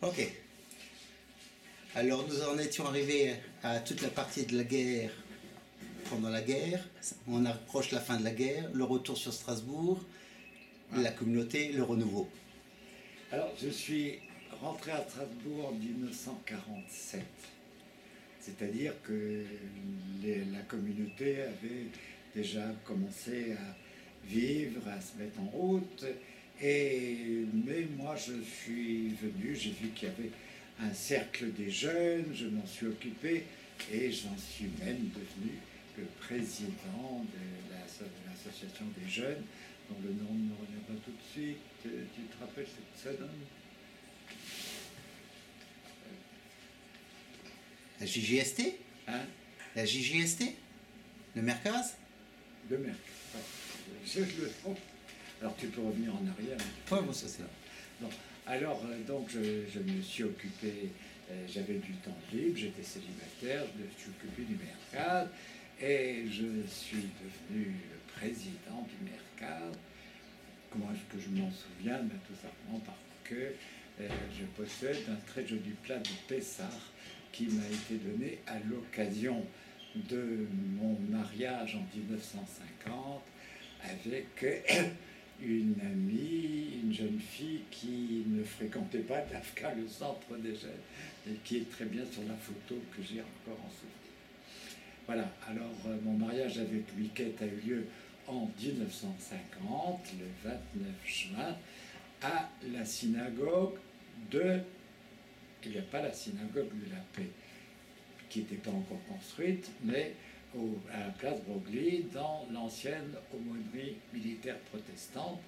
Ok. Alors nous en étions arrivés à toute la partie de la guerre, pendant la guerre. On approche la fin de la guerre, le retour sur Strasbourg, la communauté, le renouveau. Alors, je suis rentré à Strasbourg en 1947. C'est-à-dire que la communauté avait déjà commencé à vivre, à se mettre en route. Mais moi, je suis venu, j'ai vu qu'il y avait un cercle des jeunes, je m'en suis occupé et j'en suis même devenu le président de l'association des jeunes, dont le nom ne me revient pas tout de suite. Tu te rappelles ce que ça donne? La JJST? Hein? La JJST? Le Mercaz? Le Mercaz. Je le trompe. Alors tu peux revenir en arrière. Oui, bon, ça c'est là. Bon. Alors, donc, je me suis occupé, j'avais du temps libre, j'étais célibataire, je me suis occupé du Mercaz et je suis devenu le président du Mercaz. Comment est-ce que je m'en souviens? Ben, tout simplement parce que je possède un très joli plat de Pessard qui m'a été donné à l'occasion de mon mariage en 1950 avec une amie, une jeune fille qui ne fréquentait pas l'AFCA, le centre des jeunes, et qui est très bien sur la photo que j'ai encore en souvenir. Voilà, alors mon mariage avec Louis-Quette a eu lieu en 1950, le 29 juin, à la synagogue de... Il n'y a pas la synagogue de la paix, qui n'était pas encore construite, mais à la place Broglie, dans l'ancienne aumônerie militaire protestante,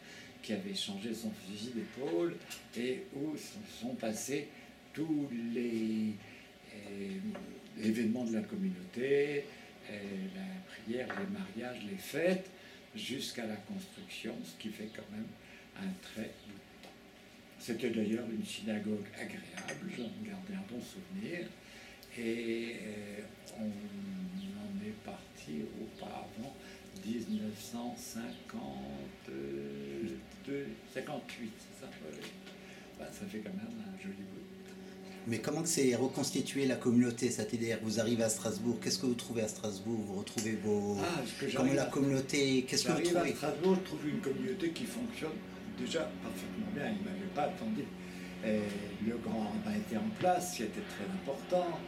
qui avait changé son fusil d'épaule et où sont passés tous les événements de la communauté, la prière, les mariages, les fêtes, jusqu'à la construction, ce qui fait quand même un très bout de temps. C'était d'ailleurs une synagogue agréable, j'en gardais un bon souvenir, et on en est parti auparavant 1958, c'est ça? Ben, ça fait quand même un joli bout de temps. Mais comment s'est reconstituée la communauté? C'est-à-dire, vous arrivez à Strasbourg, qu'est-ce que vous trouvez à Strasbourg? Vous retrouvez vos... Comment la communauté... Qu'est-ce que vous trouvez? J'arrive à Strasbourg, je trouve une communauté qui fonctionne déjà parfaitement bien. Il ne m'avait pas attendu. Le grand rabbin était en place, ce qui était très important.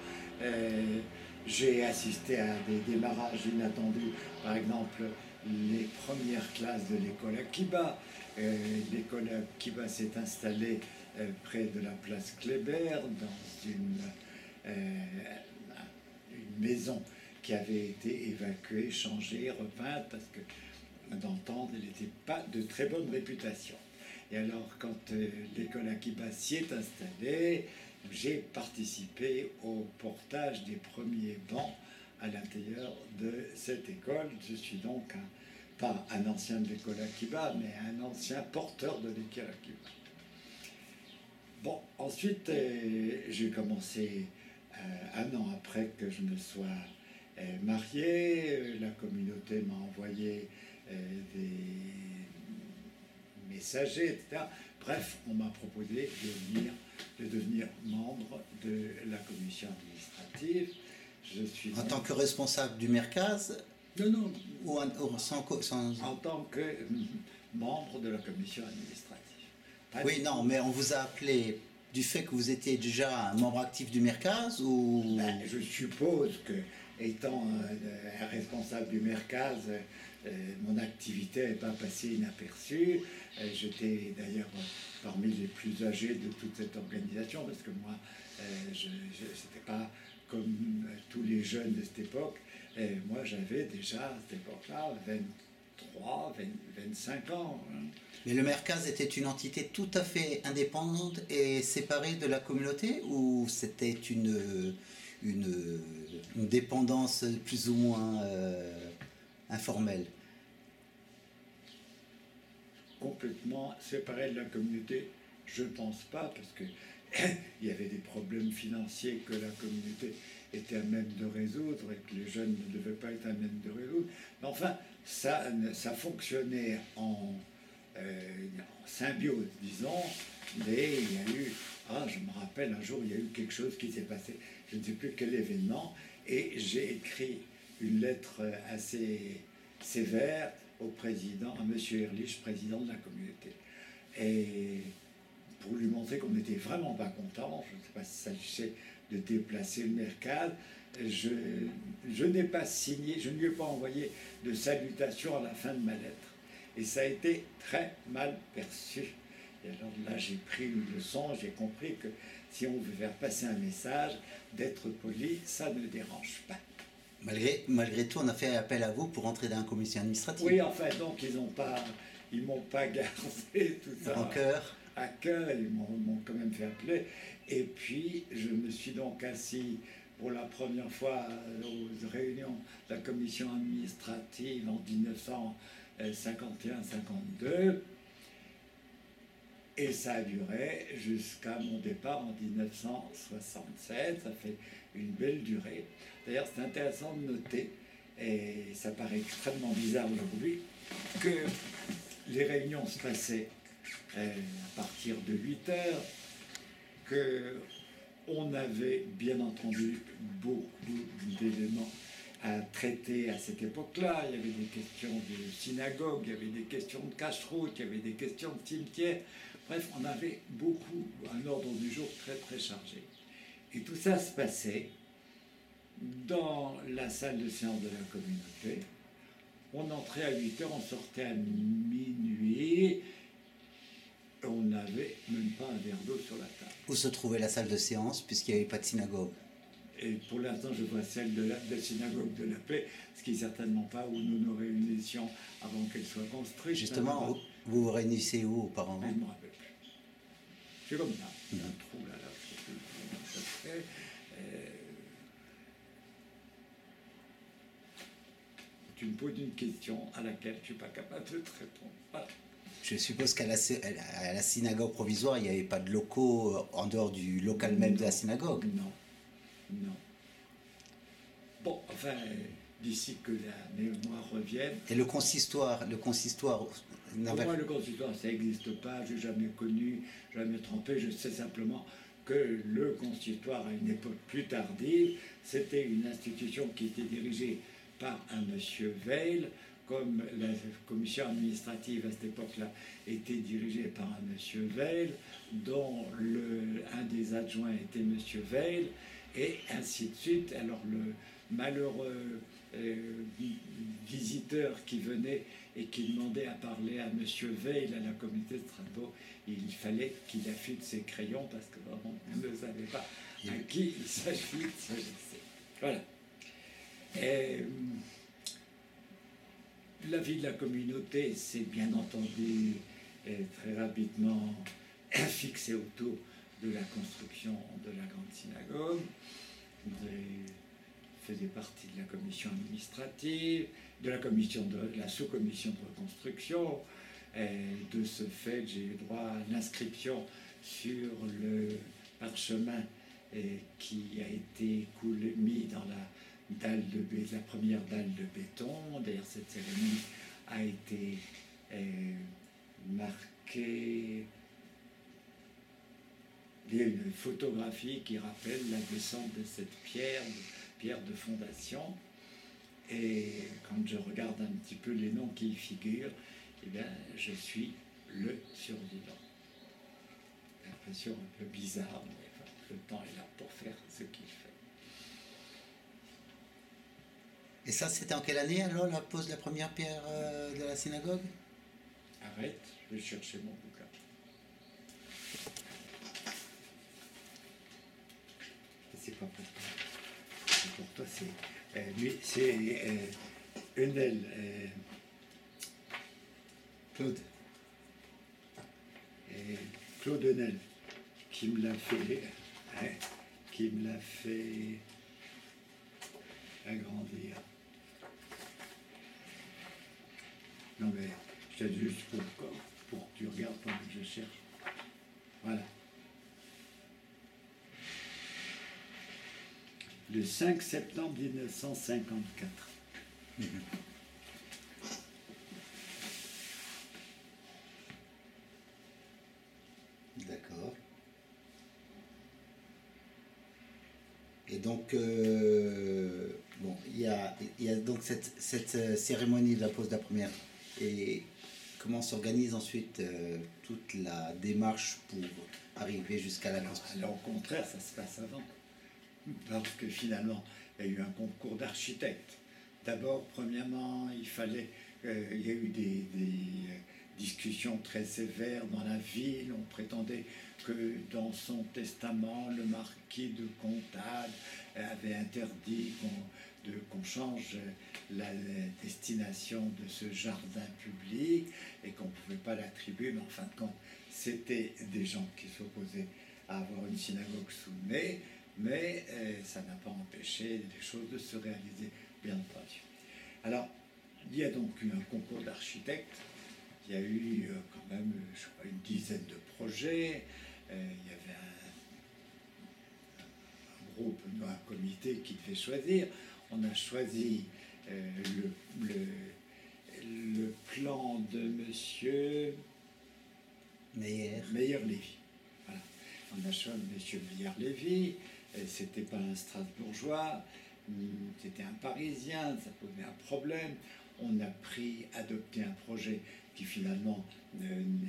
J'ai assisté à des démarrages inattendus, par exemple les premières classes de l'école Akiba. L'école Akiba s'est installée près de la place Kléber, dans une maison qui avait été évacuée, changée, repeinte, parce que d'entendre, elle n'était pas de très bonne réputation. Et alors, quand l'école Akiba s'y est installée, j'ai participé au portage des premiers bancs à l'intérieur de cette école. Je suis donc pas un ancien de l'école Akiba, mais un ancien porteur de l'école Akiba. Bon, ensuite, j'ai commencé un an après que je me sois marié. La communauté m'a envoyé des messagers, etc. Bref, on m'a proposé de devenir membre de la commission administrative. Je suis en tant que responsable du Mercaz? Non. Ou en tant que membre de la commission administrative. Oui, non, mais on vous a appelé du fait que vous étiez déjà un membre actif du Mercaz ou... Ben, je suppose que, étant un responsable du Mercaz, mon activité n'est pas passée inaperçue. J'étais d'ailleurs parmi les plus âgés de toute cette organisation, parce que moi, je n'étais pas comme tous les jeunes de cette époque. Moi, j'avais déjà, à cette époque-là, 23, 25 ans. Hein. Mais le Mercaz était une entité tout à fait indépendante et séparée de la communauté, ou c'était une dépendance plus ou moins informelle? Complètement séparée de la communauté, je ne pense pas, parce que il y avait des problèmes financiers que la communauté était à même de résoudre et que les jeunes ne devaient pas être à même de résoudre. Mais enfin, ça fonctionnait en symbiose, disons, mais il y a eu Ah, je me rappelle, un jour, il y a eu quelque chose qui s'est passé, je ne sais plus quel événement, et j'ai écrit une lettre assez sévère au président, à M. Ehrlich, président de la communauté. Et pour lui montrer qu'on n'était vraiment pas content, je ne sais pas s'il s'agissait de déplacer le Mercade, je n'ai pas signé, je ne lui ai pas envoyé de salutation à la fin de ma lettre. Et ça a été très mal perçu. Et alors là, j'ai pris une leçon, j'ai compris que si on veut faire passer un message, d'être poli, ça ne dérange pas. Malgré tout, on a fait appel à vous pour entrer dans la commission administrative. Oui, enfin, donc ils m'ont pas gardé tout ça à cœur, ils m'ont quand même fait appeler. Et puis, je me suis donc assis pour la première fois aux réunions de la commission administrative en 1951-52. Et ça a duré jusqu'à mon départ en 1967. Ça fait une belle durée. D'ailleurs, c'est intéressant de noter, et ça paraît extrêmement bizarre aujourd'hui, que les réunions se passaient à partir de 8 heures, qu'on avait bien entendu beaucoup d'éléments à traiter à cette époque-là. Il y avait des questions de synagogue, il y avait des questions de cache-route, il y avait des questions de cimetière. Bref, on avait beaucoup, un ordre du jour très très chargé. Et tout ça se passait dans la salle de séance de la communauté. On entrait à 8 heures, on sortait à minuit. On n'avait même pas un verre d'eau sur la table. Où se trouvait la salle de séance, puisqu'il n'y avait pas de synagogue? Et pour l'instant, je vois celle de la synagogue de la paix, ce qui n'est certainement pas où nous nous réunissions avant qu'elle soit construite. Justement, vous vous réunissez où auparavant? Je ne me rappelle plus. C'est comme ça. Un trou là, je ne sais plus comment ça se fait. Tu me poses une question à laquelle je ne suis pas capable de te répondre. Voilà. Je suppose qu'à la synagogue provisoire, il n'y avait pas de locaux en dehors du local même de la synagogue. Non. Bon, enfin, d'ici que la mémoire revienne. Et le consistoire Pour moi, le consistoire, ça n'existe pas. Je n'ai jamais connu, jamais trempé. Je sais simplement que le consistoire, à une époque plus tardive, c'était une institution qui était dirigée par un monsieur Veil, comme la commission administrative à cette époque-là était dirigée par un monsieur Veil, dont un des adjoints était monsieur Veil, et ainsi de suite. Alors le malheureux visiteur qui venait et qui demandait à parler à monsieur Veil à la communauté de Strasbourg, il fallait qu'il affûte ses crayons parce que vraiment on ne savait pas à qui il s'agissait. Voilà. La vie de la communauté s'est bien entendu très rapidement fixée autour de la construction de la grande synagogue. Je faisais partie de la commission administrative, de la sous-commission de reconstruction. De ce fait, j'ai eu droit à l'inscription sur le parchemin qui a été mis dans la première dalle de béton. D'ailleurs, cette cérémonie a été marquée. Il y a une photographie qui rappelle la descente de cette pierre de fondation. Et quand je regarde un petit peu les noms qui y figurent, eh bien, je suis le survivant. L'impression un peu bizarre, mais enfin, le temps est là pour faire ce qu'il fait. Et ça, c'était en quelle année alors, la pose de la première pierre de la synagogue? Arrête, je vais chercher mon bouquin. C'est pas pour toi. C'est pour toi, c'est Enel. Claude. Claude Enel, qui me l'a fait agrandir. Non mais, je t'ai juste pour que tu regardes pendant que je cherche. Voilà. Le 5 septembre 1954. D'accord. Et donc, bon, il y a donc cette cérémonie de la pose de la première. Et comment s'organise ensuite toute la démarche pour arriver jusqu'à la construction? Alors, au contraire, ça se passe avant. Parce que finalement, il y a eu un concours d'architectes. D'abord, premièrement, il y a eu des discussions très sévères dans la ville. On prétendait que dans son testament, le marquis de Contades avait interdit qu'on change la destination de ce jardin public et qu'on ne pouvait pas l'attribuer. Mais en fin de compte, c'était des gens qui s'opposaient à avoir une synagogue sous Mai, mais ça n'a pas empêché les choses de se réaliser, bien entendu. Alors, il y a donc eu un concours d'architectes. Il y a eu quand même, je sais pas, une dizaine de projets. Il y avait un groupe, un comité qui devait choisir. On a choisi le plan de monsieur Meyer-Lévy. Voilà. On a choisi monsieur Meyer-Lévy. C'était pas un Strasbourgeois, c'était un Parisien, ça posait un problème. On a adopté un projet qui finalement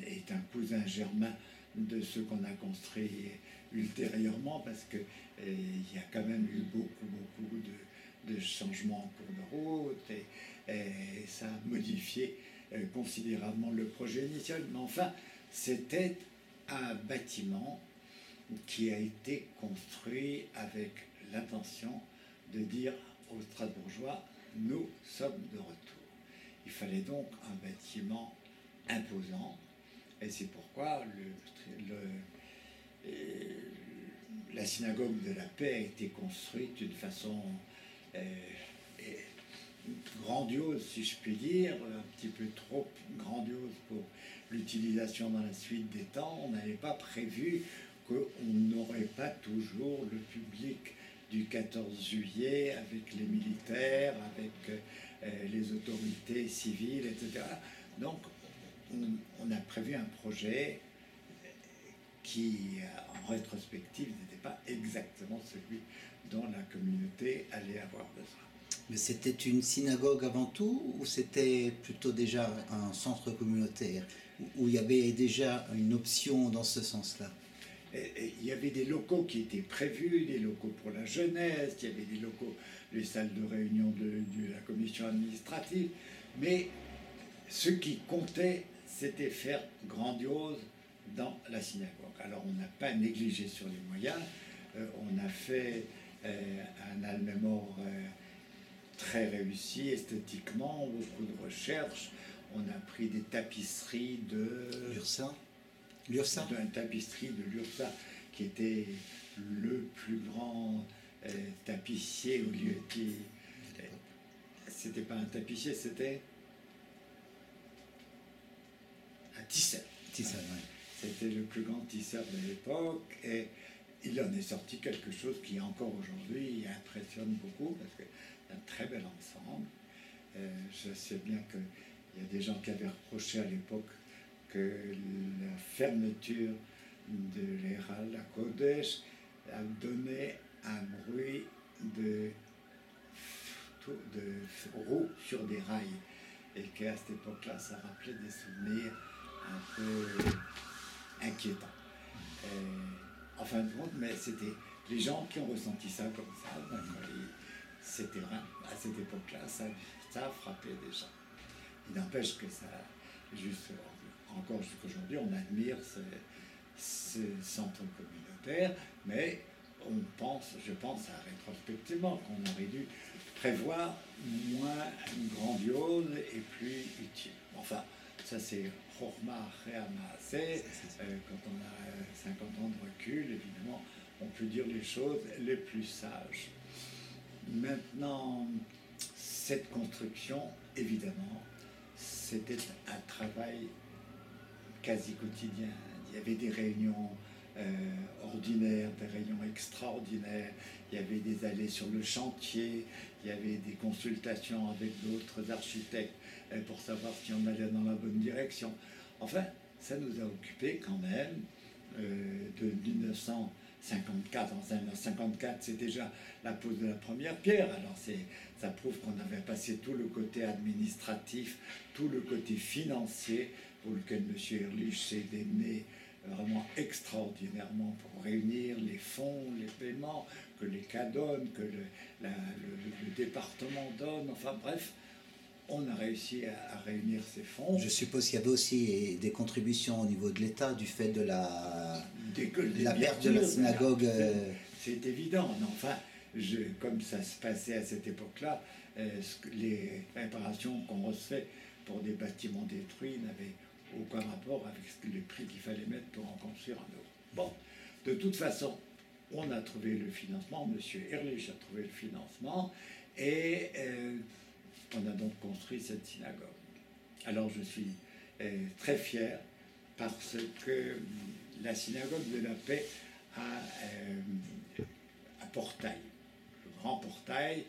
est un cousin germain de ce qu'on a construit ultérieurement, parce qu'il y a quand même eu beaucoup de changements en cours de route, et ça a modifié considérablement le projet initial. Mais enfin, c'était un bâtiment qui a été construit avec l'intention de dire aux Strasbourgeois, nous sommes de retour. Il fallait donc un bâtiment imposant, et c'est pourquoi la synagogue de la paix a été construite d'une façon grandiose, si je puis dire, un petit peu trop grandiose pour l'utilisation dans la suite des temps. On n'avait pas prévu qu'on n'aurait pas toujours le public du 14 juillet avec les militaires, avec les autorités civiles, etc. Donc, on a prévu un projet qui, en rétrospective, n'était pas exactement celui dont la communauté allait avoir besoin. Mais c'était une synagogue avant tout, ou c'était plutôt déjà un centre communautaire, où il y avait déjà une option dans ce sens-là? Il y avait des locaux qui étaient prévus, des locaux pour la jeunesse, il y avait des locaux, les salles de réunion de la commission administrative, mais ce qui comptait, c'était faire grandiose dans la synagogue. Alors on n'a pas négligé sur les moyens, on a fait un Almémor très réussi esthétiquement, beaucoup de recherches. On a pris des tapisseries de l'URSA, une tapisserie de l'URSA qui était le plus grand tapissier au lieu qui c'était pas un tapissier, c'était un tisseur. Ouais. C'était le plus grand tisseur de l'époque, et il en est sorti quelque chose qui encore aujourd'hui impressionne beaucoup, parce que c'est un très bel ensemble. Je sais bien qu'il y a des gens qui avaient reproché à l'époque que la fermeture de l'Héral à Kodesh a donné un bruit de roues sur des rails, et qu'à cette époque-là, ça rappelait des souvenirs un peu inquiétants. En fin de compte, mais c'était les gens qui ont ressenti ça comme ça. C'était vrai, à cette époque-là, ça a frappé des gens. Il n'empêche que ça, encore jusqu'aujourd'hui, on admire ce centre communautaire, mais je pense rétrospectivement qu'on aurait dû prévoir moins grandiose et plus utile. Enfin, ça c'est Chorma Réamassé. Quand on a 50 ans de recul, évidemment, on peut dire les choses les plus sages. Maintenant, cette construction, évidemment, c'était un travail quasi quotidien. Il y avait des réunions ordinaires, des réunions extraordinaires, il y avait des allées sur le chantier, il y avait des consultations avec d'autres architectes pour savoir si on allait dans la bonne direction. Enfin, ça nous a occupé quand même de 1900 54. En 54, c'est déjà la pose de la première pierre. Alors ça prouve qu'on avait passé tout le côté administratif, tout le côté financier, pour lequel M. Ehrlich s'est démené vraiment extraordinairement pour réunir les fonds, les paiements, que l'État donne, que le département donne, enfin bref, on a réussi à réunir ces fonds. Je suppose qu'il y avait aussi des contributions au niveau de l'État du fait de la perte de la synagogue. C'est évident, mais enfin, comme ça se passait à cette époque-là, les réparations qu'on recevait pour des bâtiments détruits n'avaient aucun rapport avec les prix qu'il fallait mettre pour en construire un autre. Bon, de toute façon, on a trouvé le financement, M. Ehrlich a trouvé le financement, et on a donc construit cette synagogue. Alors je suis très fier parce que la synagogue de la paix a un portail, le grand portail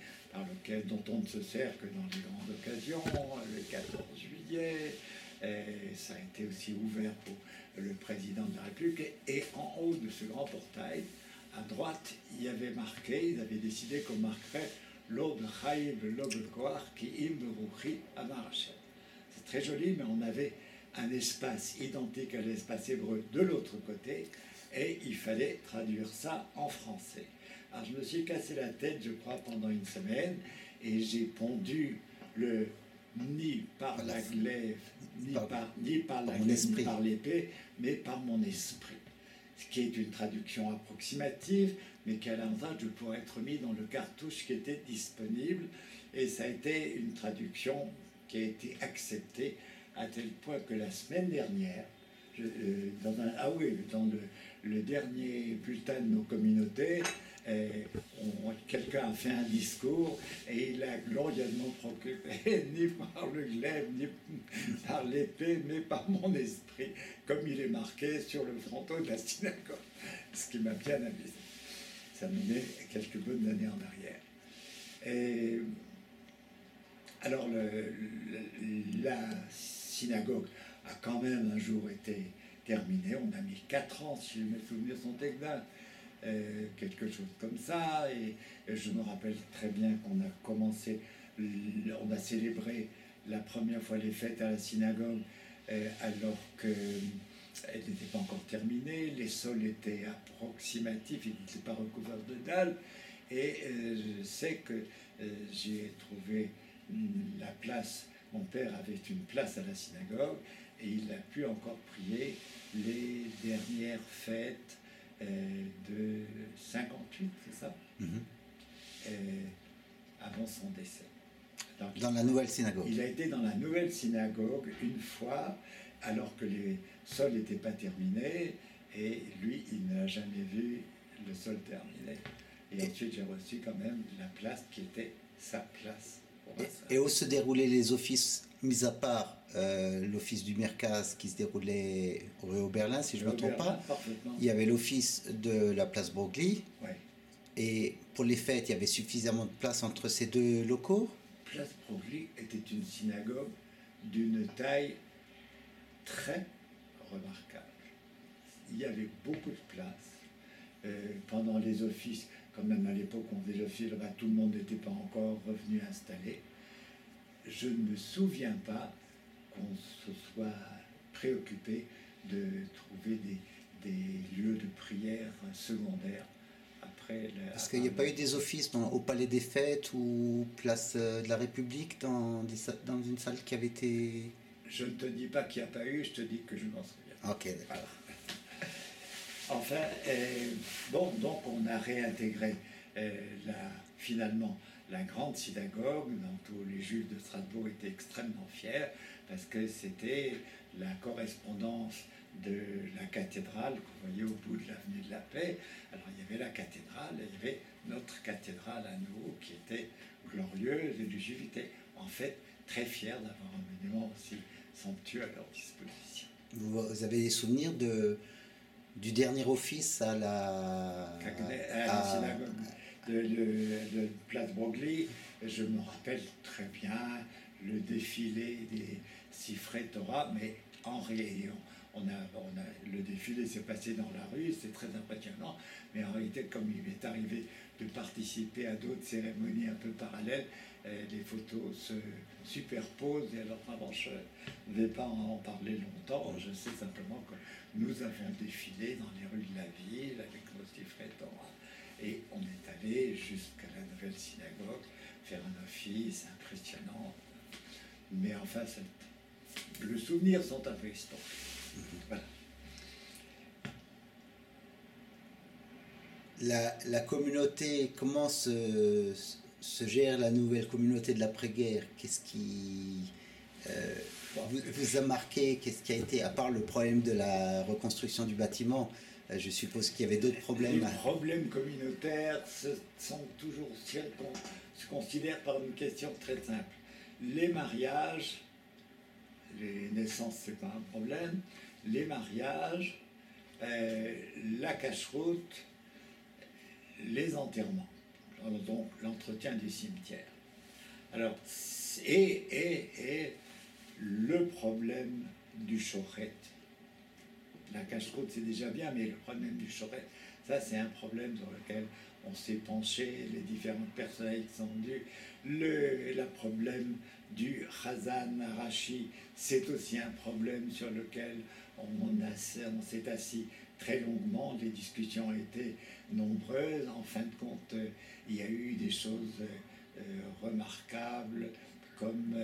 dont on ne se sert que dans les grandes occasions, le 14 juillet. Ça a été aussi ouvert pour le président de la République. Et en haut de ce grand portail, à droite, il y avait marqué, ils avaient décidé qu'on marquerait l'Ode Chaim L'Ode Koach Ki Im Beruchi Amar Hashem. C'est très joli, mais on avait un espace identique à l'espace hébreu de l'autre côté, et il fallait traduire ça en français. Alors je me suis cassé la tête, je crois, pendant une semaine, et j'ai pondu le ni par la glaive, ni par l'épée, mais par mon esprit. Ce qui est une traduction approximative, mais qui à l'avantage de pouvoir être mis dans le cartouche qui était disponible. Et ça a été une traduction qui a été acceptée à tel point que la semaine dernière, dans le dernier bulletin de nos communautés, quelqu'un a fait un discours et il a glorieusement préoccupé ni par le glaive, ni par l'épée, mais par mon esprit, comme il est marqué sur le fronton de la synagogue, ce qui m'a bien amusé. Ça me met quelques bonnes années en arrière. Et alors la synagogue a quand même un jour été terminée. On a mis 4 ans, si mes souvenirs sont exacts. Quelque chose comme ça, et je me rappelle très bien qu'on a commencé, on a célébré la première fois les fêtes à la synagogue alors qu'elle n'était pas encore terminée, les sols étaient approximatifs, ils n'étaient pas recouverts de dalles, et je sais que j'ai trouvé la place, mon père avait une place à la synagogue, et il a pu encore prier les dernières fêtes de 58, c'est ça? Avant son décès. Donc, dans la nouvelle synagogue. Il a été dans la nouvelle synagogue une fois, alors que les sols n'étaient pas terminés, et lui, il n'a jamais vu le sol terminé. Et ensuite, j'ai reçu quand même la place qui était sa place. Et où se déroulaient les offices, mis à part l'office du Merkaz qui se déroulait au Oberlin, si je ne me trompe pas, il y avait l'office de la place Broglie. Ouais. Et pour les fêtes, il y avait suffisamment de place entre ces deux locaux. Place Broglie était une synagogue d'une taille très remarquable. Il y avait beaucoup de place. Pendant les offices, quand même à l'époque on faisait l'office, là-bas, tout le monde n'était pas encore revenu installé. Je ne me souviens pas qu'on se soit préoccupé de trouver des lieux de prière secondaires après. Parce qu'il n'y a pas eu des offices au Palais des Fêtes ou Place de la République dans une salle qui avait été... Je ne te dis pas qu'il n'y a pas eu, je te dis que je m'en souviens. Ok, d'accord. Voilà. Enfin, bon, donc on a réintégré finalement la grande synagogue, dont tous les juifs de Strasbourg étaient extrêmement fiers, parce que c'était la correspondance de la cathédrale qu'on voyait au bout de l'avenue de la Paix. Alors il y avait la cathédrale, et il y avait notre cathédrale à nous, qui était glorieuse, et les juifs étaient en fait très fiers d'avoir un monument aussi somptueux à leur disposition. Vous avez des souvenirs du dernier office à la synagogue de Place Broglie? Je me rappelle très bien le défilé des siffrets Torah, mais en réalité, le défilé s'est passé dans la rue, c'est très impressionnant, mais en réalité, comme il m'est arrivé de participer à d'autres cérémonies un peu parallèles, les photos se superposent, et alors vraiment, je ne vais pas en parler longtemps, je sais simplement que nous avons défilé dans les rues de la ville avec nos siffretons, et on est allé jusqu'à la nouvelle synagogue faire un office impressionnant. Mais enfin, le souvenir sont un peu historiques. Voilà. La communauté, comment se gère la nouvelle communauté de l'après-guerre? Qu'est-ce qui vous a marqué? Qu'est-ce qui a été, à part le problème de la reconstruction du bâtiment, je suppose qu'il y avait d'autres problèmes. Les problèmes communautaires sont toujours, se considèrent par une question très simple. Les mariages, les naissances, c'est pas un problème. Les mariages, la cache-route, les enterrements, donc l'entretien du cimetière. Alors, et le problème du chorret. La cache-route, c'est déjà bien, mais le problème du chorret, ça, c'est un problème sur lequel on s'est penché, les différentes personnalités qui sont venues. Le problème du Chazan Arashi, c'est aussi un problème sur lequel on s'est assis très longuement. Les discussions ont été nombreuses. En fin de compte, il y a eu des choses remarquables, comme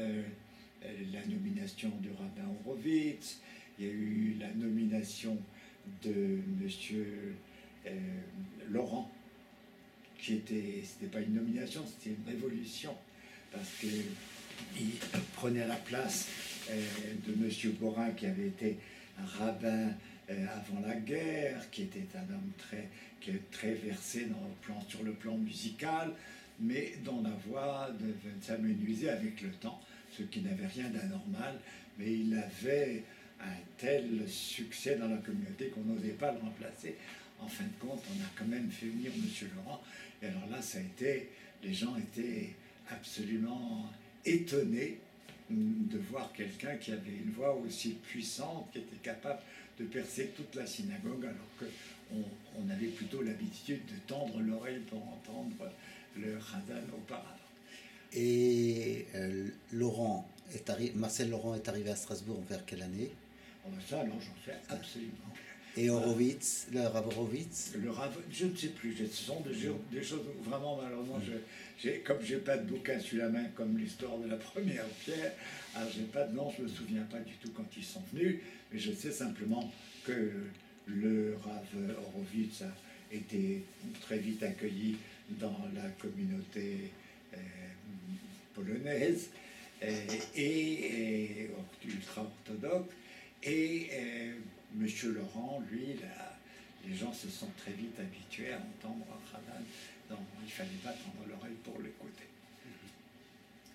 la nomination du rabbin Horowitz. Il y a eu la nomination de monsieur Laurent, c'était pas une nomination, c'était une révolution, parce qu'il prenait la place de monsieur Borin, qui avait été un rabbin avant la guerre, qui était un homme très versé sur le plan musical, mais dont la voix s'amenuisait avec le temps, ce qui n'avait rien d'anormal, mais il avait un tel succès dans la communauté qu'on n'osait pas le remplacer. En fin de compte, on a quand même fait venir M. Laurent, et alors là, les gens étaient absolument étonnés de voir quelqu'un qui avait une voix aussi puissante, qui était capable de percer toute la synagogue, alors qu'on avait plutôt l'habitude de tendre l'oreille pour entendre le Chazan auparavant. Et Marcel Laurent est arrivé à Strasbourg vers quelle année? Ça, alors, j'en sais absolument. Et Horowitz, le Rav Horowitz? Je ne sais plus, ce sont des choses où vraiment, malheureusement, comme je n'ai pas de bouquin sur la main, comme l'histoire de la première pierre, alors j'ai pas de nom, je ne me souviens pas du tout quand ils sont venus, mais je sais simplement que le Rav Horowitz a été très vite accueilli dans la communauté polonaise et ultra-orthodoxe, et Monsieur Laurent, lui, les gens se sont très vite habitués à entendre un Chazan, donc il ne fallait pas tendre l'oreille pour l'écouter.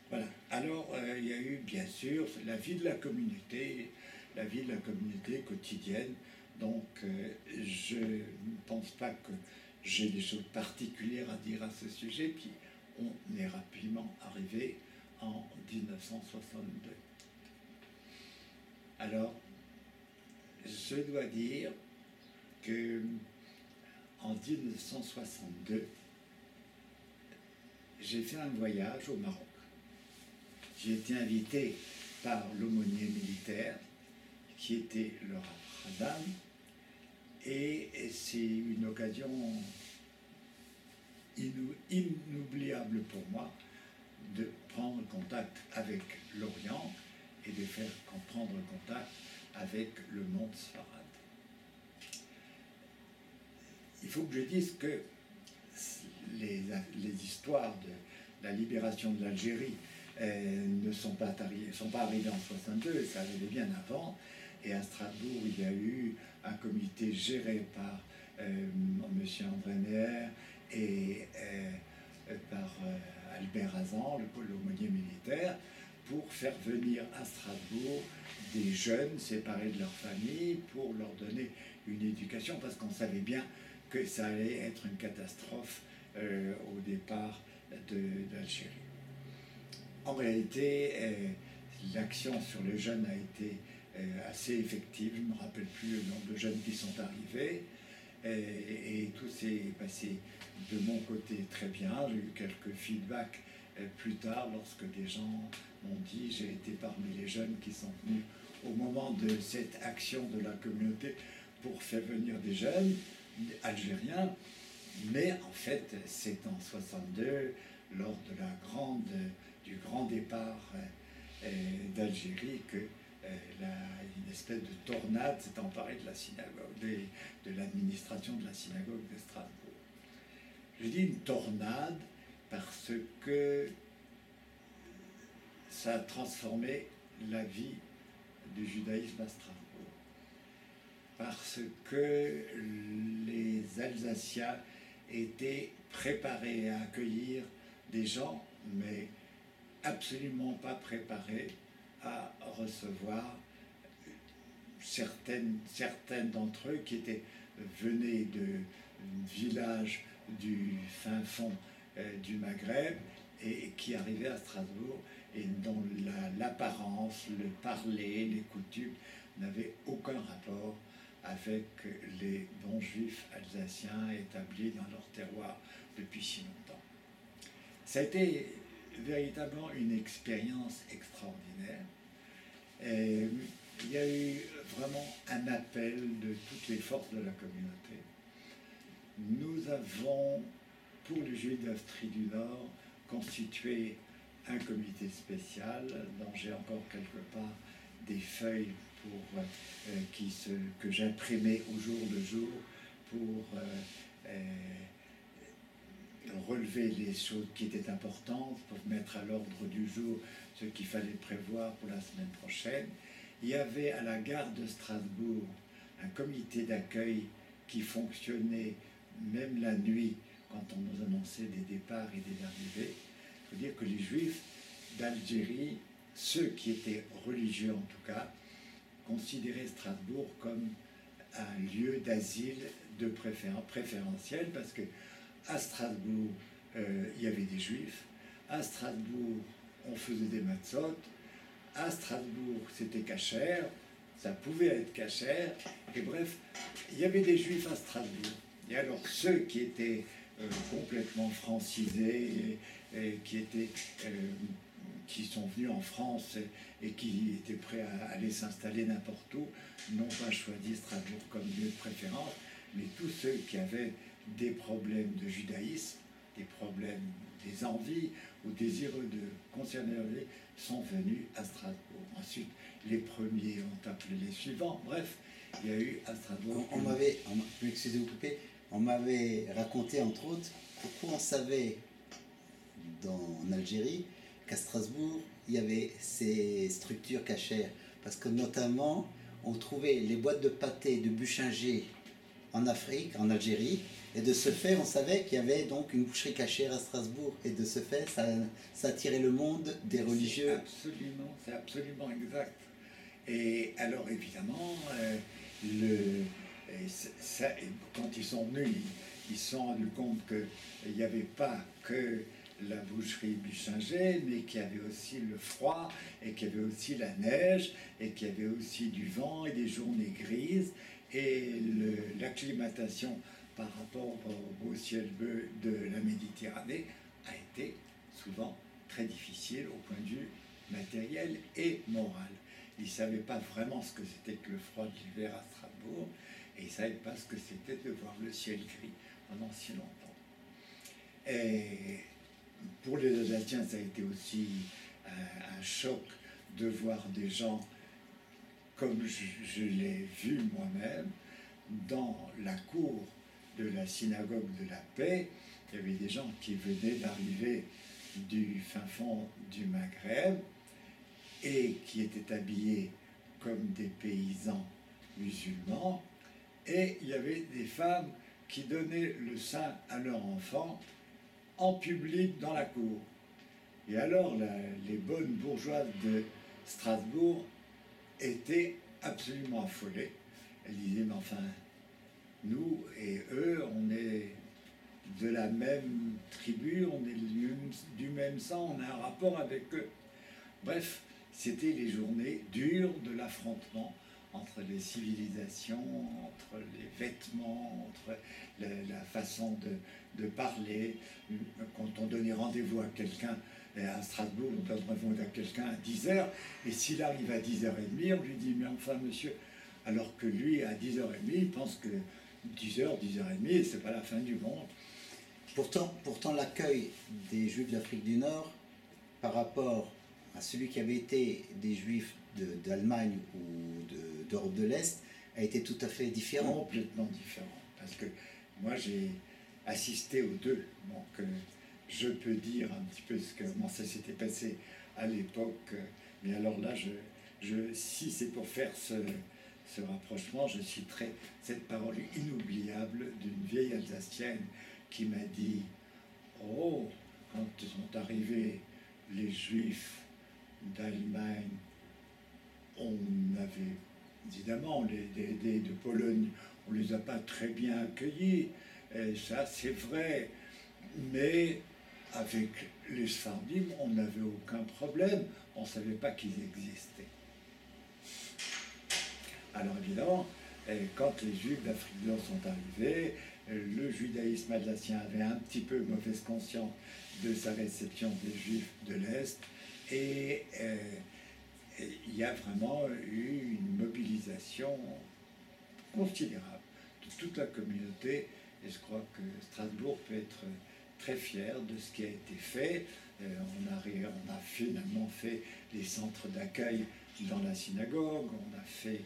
Voilà. Alors, il y a eu, bien sûr, la vie de la communauté quotidienne. Donc, je ne pense pas que j'ai des choses particulières à dire à ce sujet, puis on est rapidement arrivé en 1962. Alors, je dois dire que en 1962, j'ai fait un voyage au Maroc. J'ai été invité par l'aumônier militaire, qui était le Rav Chazan, et c'est une occasion inoubliable pour moi de prendre contact avec l'Orient et de faire prendre contact avec le monde Sfarad. Il faut que je dise que les histoires de la libération de l'Algérie ne sont pas arrivées en 62, ça arrivait bien avant. Et à Strasbourg, il y a eu un comité géré par M. André Neher et par Albert Hazan, l'aumônier militaire, pour faire venir à Strasbourg des jeunes séparés de leur famille pour leur donner une éducation, parce qu'on savait bien que ça allait être une catastrophe au départ d'Algérie. En réalité, l'action sur les jeunes a été assez effective. Je ne me rappelle plus le nombre de jeunes qui sont arrivés. Et tout s'est passé de mon côté très bien. J'ai eu quelques feedbacks plus tard lorsque des gens m'ont dit j'ai été parmi les jeunes qui sont venus au moment de cette action de la communauté pour faire venir des jeunes algériens. Mais en fait, c'est en 62, lors de du grand départ d'Algérie, que une espèce de tornade s'est emparée de la synagogue, de l'administration de la synagogue de Strasbourg. Je dis une tornade parce que ça a transformé la vie du judaïsme à Strasbourg. Parce que les Alsaciens étaient préparés à accueillir des gens, mais absolument pas préparés à recevoir certains d'entre eux qui venaient de villages du fin fond du Maghreb et qui arrivaient à Strasbourg et dont l'apparence, le parler, les coutumes n'avaient aucun rapport avec les bons juifs alsaciens établis dans leur terroir depuis si longtemps. Ça a été véritablement une expérience extraordinaire. Et il y a eu vraiment un appel de toutes les forces de la communauté. Nous avons, pour le Juifs d'Austrie du Nord, constitué un comité spécial dont j'ai encore quelque part des feuilles que j'imprimais au jour le jour pour relever les choses qui étaient importantes, pour mettre à l'ordre du jour ce qu'il fallait prévoir pour la semaine prochaine. Il y avait à la gare de Strasbourg un comité d'accueil qui fonctionnait même la nuit quand on nous annonçait des départs et des arrivées. Il faut dire que les Juifs d'Algérie, ceux qui étaient religieux en tout cas, considéraient Strasbourg comme un lieu d'asile de préférentiel parce que à Strasbourg, il y avait des Juifs. À Strasbourg, on faisait des matzot. À Strasbourg, c'était cachère. Ça pouvait être cachère. Et bref, il y avait des Juifs à Strasbourg. Et alors, ceux qui étaient complètement francisés et qui sont venus en France et qui étaient prêts à aller s'installer n'importe où, n'ont pas choisi Strasbourg comme lieu de préférence, mais tous ceux qui avaient des problèmes de judaïsme, des problèmes, des envies ou désireux de concerner leur vie, sont venus à Strasbourg. Ensuite, les premiers ont appelé les suivants. Bref, il y a eu à Strasbourg... On m'avait raconté, entre autres, pourquoi on savait en Algérie qu'à Strasbourg, il y avait ces structures cachères. Parce que notamment, on trouvait les boîtes de pâté de Buchinger en Afrique, en Algérie, et de ce fait, on savait qu'il y avait donc une boucherie cachère à Strasbourg. Et de ce fait, ça attirait le monde des religieux. C'est absolument exact. Et alors, évidemment, quand ils sont venus, ils se sont rendus compte qu'il n'y avait pas que la boucherie Buchinger, mais qu'il y avait aussi le froid, et qu'il y avait aussi la neige, et qu'il y avait aussi du vent et des journées grises, et l'acclimatation par rapport au ciel bleu de la Méditerranée a été souvent très difficile au point de vue matériel et moral. Ils ne savaient pas vraiment ce que c'était que le froid de l'hiver à Strasbourg, et ils ne savaient pas ce que c'était de voir le ciel gris pendant si longtemps. Et pour les Alsaciens, ça a été aussi un choc de voir des gens comme je l'ai vu moi-même dans la cour de la synagogue de la paix. Il y avait des gens qui venaient d'arriver du fin fond du Maghreb et qui étaient habillés comme des paysans musulmans, et il y avait des femmes qui donnaient le sein à leur enfant en public dans la cour. Et alors les bonnes bourgeoises de Strasbourg étaient absolument affolées. Elles disaient, mais enfin, nous et eux, on est de la même tribu, on est du même sang, on a un rapport avec eux. Bref, c'était les journées dures de l'affrontement entre les civilisations, entre les vêtements, entre la façon de parler. Quand on donnait rendez-vous à quelqu'un à Strasbourg, on donne rendez-vous à quelqu'un à 10h, et s'il arrive à 10h30, on lui dit « mais enfin monsieur », alors que lui, à 10h30, il pense que 10h, 10h30, c'est pas la fin du monde. Pourtant l'accueil des Juifs d'Afrique du Nord, par rapport à celui qui avait été des Juifs d'Allemagne ou d'Europe de l'Est, a été tout à fait différent. Complètement différent. Parce que moi, j'ai assisté aux deux. Donc, je peux dire un petit peu comment ça s'était passé à l'époque. Mais alors là, si c'est pour faire ce rapprochement, je citerai cette parole inoubliable d'une vieille Alsacienne qui m'a dit « Oh, quand sont arrivés les Juifs d'Allemagne, on avait, évidemment, les de Pologne, on ne les a pas très bien accueillis, et ça c'est vrai, mais avec les Sfardim, on n'avait aucun problème, on ne savait pas qu'ils existaient. » Alors évidemment, quand les Juifs d'Afrique du Nord sont arrivés, le judaïsme alsacien avait un petit peu mauvaise conscience de sa réception des Juifs de l'Est, et il y a vraiment eu une mobilisation considérable de toute la communauté, et je crois que Strasbourg peut être très fier de ce qui a été fait. On a finalement fait les centres d'accueil dans la synagogue, on a fait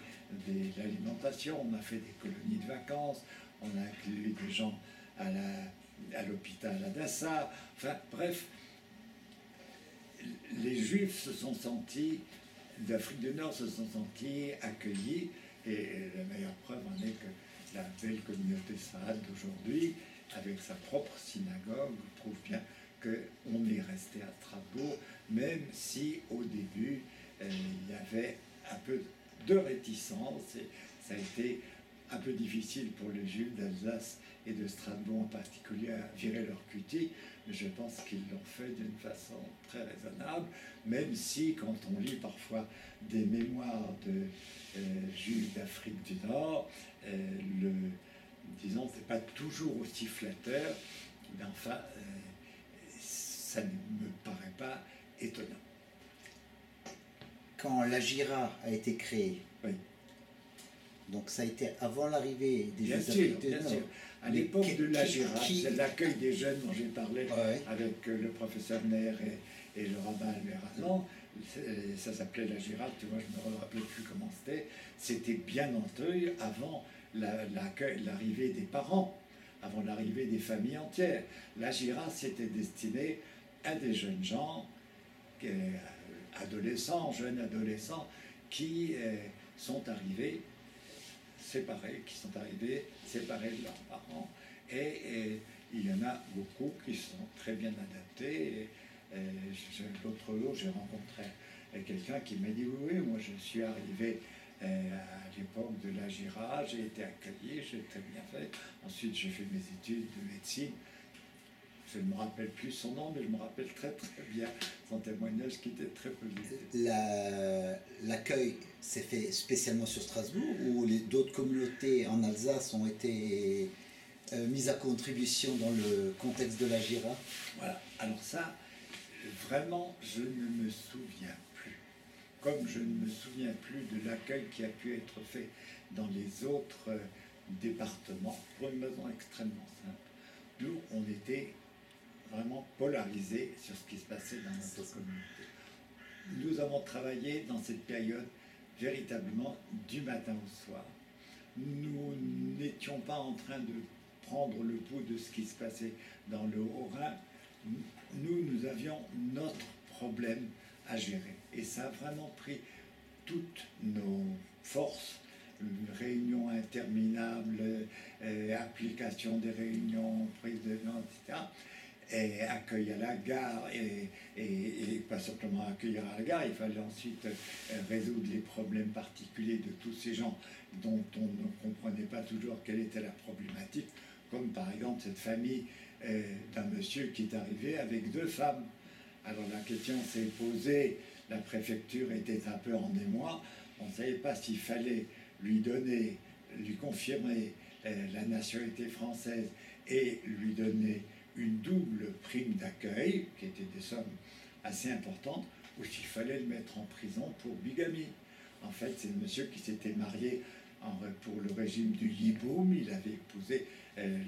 de l'alimentation, on a fait des colonies de vacances, on a accueilli des gens à l'hôpital à Dassa, enfin bref, les Juifs se sont sentis, d'Afrique du Nord se sont sentis accueillis, et la meilleure preuve en est que la belle communauté sfarade d'aujourd'hui, avec sa propre synagogue, prouve bien qu'on est resté à Strasbourg, même si au début il y avait un peu de réticence, et ça a été un peu difficile pour les Juifs d'Alsace et de Strasbourg en particulier à virer leur cutie, mais je pense qu'ils l'ont fait d'une façon très raisonnable, même si quand on lit parfois des mémoires de Juifs d'Afrique du Nord, disons, c'est pas toujours aussi flatteur, mais enfin, ça ne me paraît pas étonnant. Quand l'Agira a été créée, oui. Donc ça a été avant l'arrivée des Juifs d'Afrique du Nord. Nord. À l'époque de l'Agira, c'est l'accueil des jeunes dont j'ai parlé avec le professeur Neher et le rabbin Albert Hazan. Ça s'appelait l'Agira, tu vois, je ne me rappelais plus comment c'était. C'était bien entendu avant l'arrivée des parents, avant l'arrivée des familles entières. L'Agira, c'était destiné à des jeunes gens, adolescents, jeunes adolescents, qui sont arrivés séparés de leurs parents, et il y en a beaucoup qui sont très bien adaptés. L'autre jour, j'ai rencontré quelqu'un qui m'a dit oui, moi je suis arrivé à l'époque de l'Agira, j'ai été accueilli, j'ai très bien fait. Ensuite, j'ai fait mes études de médecine. Je ne me rappelle plus son nom, mais je me rappelle très très bien son témoignage qui était très positif. L'accueil s'est fait spécialement sur Strasbourg, ou d'autres communautés en Alsace ont été mises à contribution dans le contexte de l'Agira? Voilà, alors ça, vraiment, je ne me souviens plus. Comme je ne me souviens plus de l'accueil qui a pu être fait dans les autres départements, pour une raison extrêmement simple. Nous, on était vraiment polarisés sur ce qui se passait dans notre communauté. Nous avons travaillé dans cette période véritablement du matin au soir. Nous n'étions pas en train de prendre le pouls de ce qui se passait dans le Haut-Rhin. Nous avions notre problème à gérer. Et ça a vraiment pris toutes nos forces, réunions interminables, application des réunions, prise de notes, etc., et accueil à la gare, et pas simplement accueillir à la gare, il fallait ensuite résoudre les problèmes particuliers de tous ces gens dont on ne comprenait pas toujours quelle était la problématique, comme par exemple cette famille d'un monsieur qui est arrivé avec 2 femmes. Alors la question s'est posée, la préfecture était un peu en émoi. On ne savait pas s'il fallait lui donner, lui confirmer la nationalité française et lui donner une double prime d'accueil, qui était des sommes assez importantes, ou s'il fallait le mettre en prison pour bigamie. En fait, c'est le monsieur qui s'était marié pour le régime du Yiboum. Il avait épousé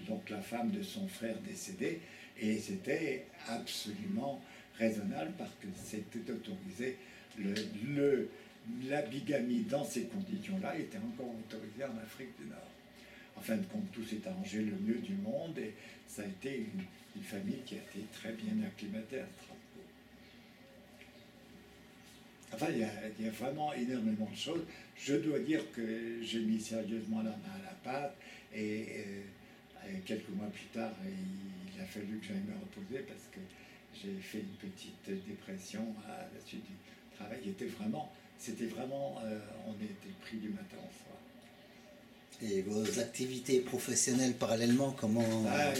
donc la femme de son frère décédé, et c'était absolument raisonnable parce que c'était autorisé. La bigamie dans ces conditions-là était encore autorisée en Afrique du Nord. En fin de compte, tout s'est arrangé le mieux du monde, et ça a été une famille qui a été très bien acclimatée à Strasbourg. Enfin, il y a vraiment énormément de choses. Je dois dire que j'ai mis sérieusement la main à la pâte, et quelques mois plus tard, il a fallu que j'aille me reposer parce que j'ai fait une petite dépression à la suite du travail. C'était vraiment, on était pris du matin au soir. Et vos activités professionnelles parallèlement, comment... Moi,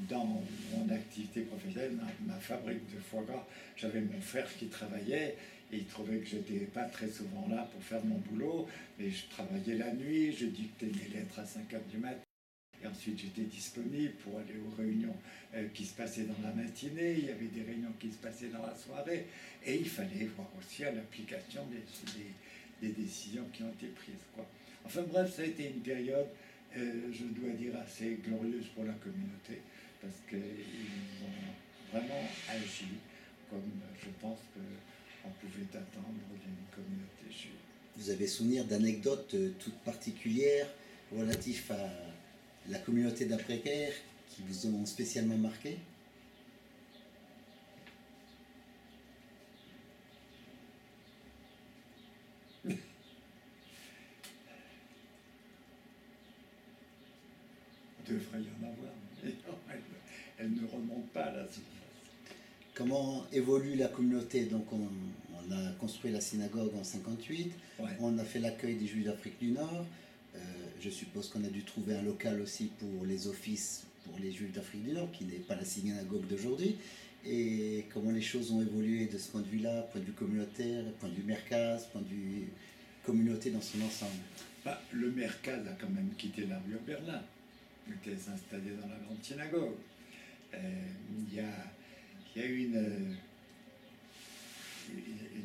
dans mon activité professionnelle, ma fabrique de foie gras, j'avais mon frère qui travaillait, et il trouvait que j'étais pas très souvent là pour faire mon boulot, mais je travaillais la nuit, je dictais mes lettres à 5 heures du matin, et ensuite j'étais disponible pour aller aux réunions qui se passaient dans la matinée. Il y avait des réunions qui se passaient dans la soirée, et il fallait voir aussi à l'application des décisions qui ont été prises, quoi. Enfin bref, ça a été une période, je dois dire, assez glorieuse pour la communauté, parce qu'ils ont vraiment agi comme je pense qu'on pouvait attendre d'une communauté juive. Vous avez souvenir d'anecdotes toutes particulières relatives à la communauté d'après-guerre qui vous ont spécialement marqué? Il devrait y en avoir, mais elle ne remonte pas à la surface. Comment évolue la communauté? Donc on a construit la synagogue en 58, Ouais. on a fait l'accueil des Juifs d'Afrique du Nord. Je suppose qu'on a dû trouver un local aussi pour les offices pour les Juifs d'Afrique du Nord, qui n'est pas la synagogue d'aujourd'hui. Et comment les choses ont évolué de ce point de vue-là, point de vue communautaire, point de vue mercaz, point de vue communauté dans son ensemble? Le mercaz a quand même quitté la rue Berlin. Il était installé dans la grande synagogue. Il y a eu une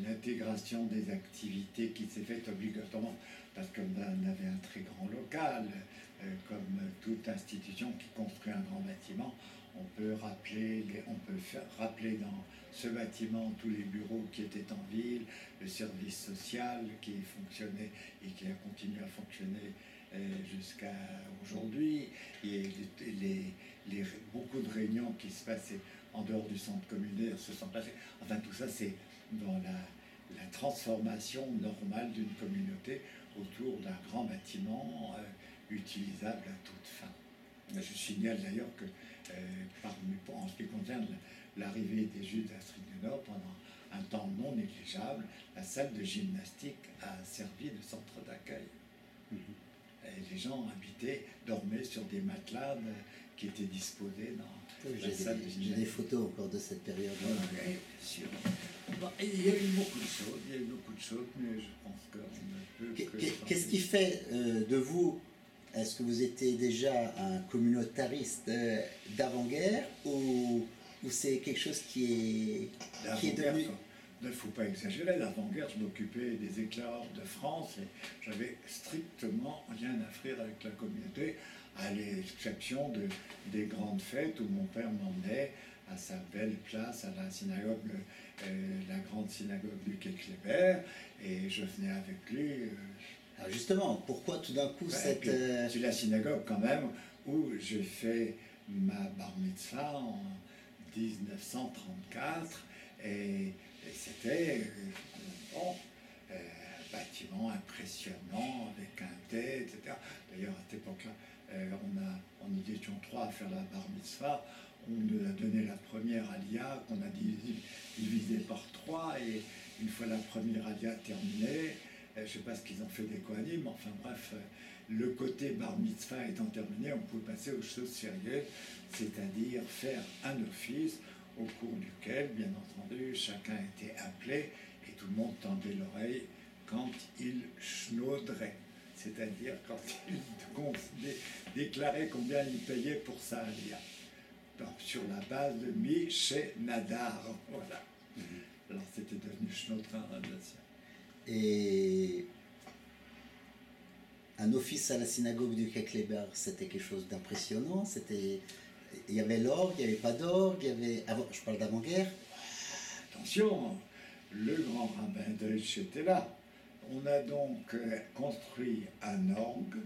intégration des activités qui s'est faite obligatoirement parce qu'on avait un très grand local. Comme toute institution qui construit un grand bâtiment, on peut faire rappeler dans ce bâtiment tous les bureaux qui étaient en ville, le service social qui fonctionnait et qui a continué à fonctionner jusqu'à aujourd'hui, et beaucoup de réunions qui se passaient en dehors du centre communautaire se sont passées. Enfin, tout ça, c'est dans la transformation normale d'une communauté autour d'un grand bâtiment utilisable à toute fin. Je signale d'ailleurs que, en ce qui concerne l'arrivée des Juifs d'Afrique du Nord, pendant un temps non négligeable, la salle de gymnastique a servi de centre d'accueil. Et les gens dormaient sur des matelas qui étaient disposés dans la salle de gymnastique. J'ai des photos encore de cette période-là. Oui, bien sûr. Bon, il y a eu beaucoup de choses, mais je pense qu'on ne peut que... Qu'est-ce qui fait de vous, est-ce que vous étiez déjà un communautariste d'avant-guerre, ou c'est quelque chose qui est devenu... Il ne faut pas exagérer, l'avant-guerre, je m'occupais des éclaireurs de France et j'avais strictement rien à faire avec la communauté, à l'exception des grandes fêtes où mon père m'emmenait à sa belle place, à la synagogue, la grande synagogue du Quai Kléber, et je venais avec lui. Alors justement, pourquoi tout d'un coup cette... C'est la synagogue quand même où j'ai fait ma bar mitzvah en 1934, et c'était un bâtiment impressionnant avec un thé, etc. D'ailleurs, à cette époque-là, on était 3 à faire la bar mitzvah. On nous a donné la première alia qu'on a divisée par 3, et une fois la première alia terminée, je ne sais pas ce qu'ils ont fait des Kohanim, mais enfin bref, le côté bar mitzvah étant terminé, on pouvait passer aux choses sérieuses, c'est-à-dire faire un office au cours duquel, bien entendu, chacun était appelé et tout le monde tendait l'oreille quand il schnauderait, c'est-à-dire quand il déclarait combien il payait pour sa alia. Donc, sur la base de mi chez Nadar, voilà. Alors c'était devenu schnaudrin alsacien. Et un office à la synagogue du Keckleberg, c'était quelque chose d'impressionnant. Il y avait l'orgue, il n'y avait pas d'orgue, il y avait... je parle d'avant-guerre. Attention, le grand rabbin Deutsch était là. On a donc construit un orgue.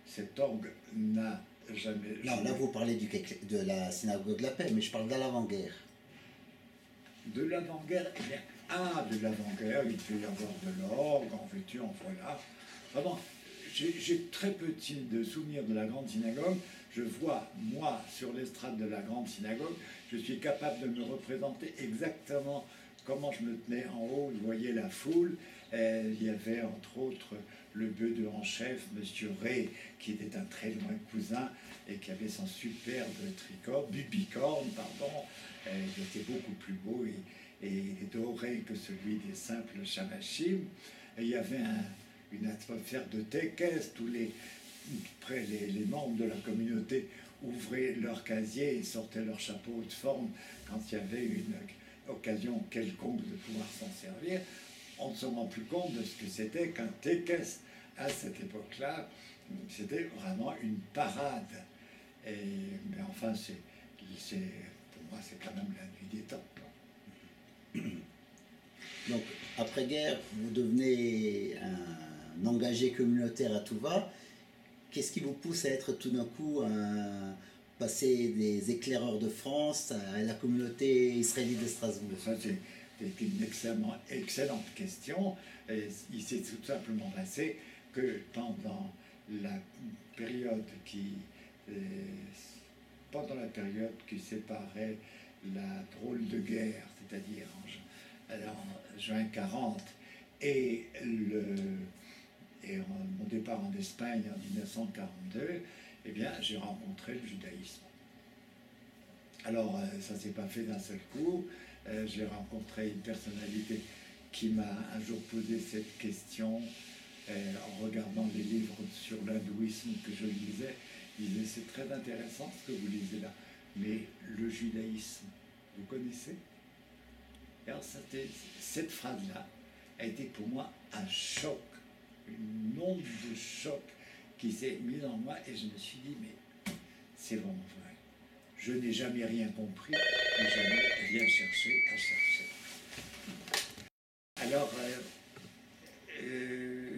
Cet orgue n'a jamais... Non, là vous parlez de la synagogue de la paix, mais je parle de l'avant-guerre. De l'avant-guerre, eh bien, de l'avant-guerre, il peut y avoir de l'orgue, en veux-tu, en voilà. Vraiment, j'ai très petit de souvenirs de la grande synagogue. Je vois, moi, sur l'estrade de la grande synagogue, je suis capable de me représenter exactement comment je me tenais en haut. Vous voyez la foule. Il y avait, entre autres, le bœuf en chef, M. Ray, qui était un très loin cousin et qui avait son superbe bicorne, pardon. Il était beaucoup plus beau et doré que celui des simples chamachim. Et il y avait une atmosphère de tékès. Les membres de la communauté ouvraient leur casier et sortaient leur chapeau de forme quand il y avait une occasion quelconque de pouvoir s'en servir. On ne se rend plus compte de ce que c'était qu'un tékès à cette époque-là. C'était vraiment une parade. Mais enfin, pour moi, c'est quand même la nuit des temps. Donc, après-guerre, vous devenez un engagé communautaire à tout va. Qu'est-ce qui vous pousse à être tout d'un coup passer des éclaireurs de France à la communauté israélite de Strasbourg? Ça, c'est une excellente question. Et il s'est tout simplement passé que pendant la période qui séparait la drôle de guerre, c'est-à-dire en juin 40, et mon départ en Espagne en 1942, eh bien, j'ai rencontré le judaïsme. Alors, ça ne s'est pas fait d'un seul coup. J'ai rencontré une personnalité qui m'a un jour posé cette question en regardant les livres sur l'hindouisme que je lisais. Il disait, c'est très intéressant ce que vous lisez là, mais le judaïsme, vous connaissez? Et alors, cette phrase-là a été pour moi un choc, une onde de choc qui s'est mise en moi et je me suis dit, mais c'est vraiment vrai. Je n'ai jamais rien compris, mais jamais rien cherché à chercher. Alors,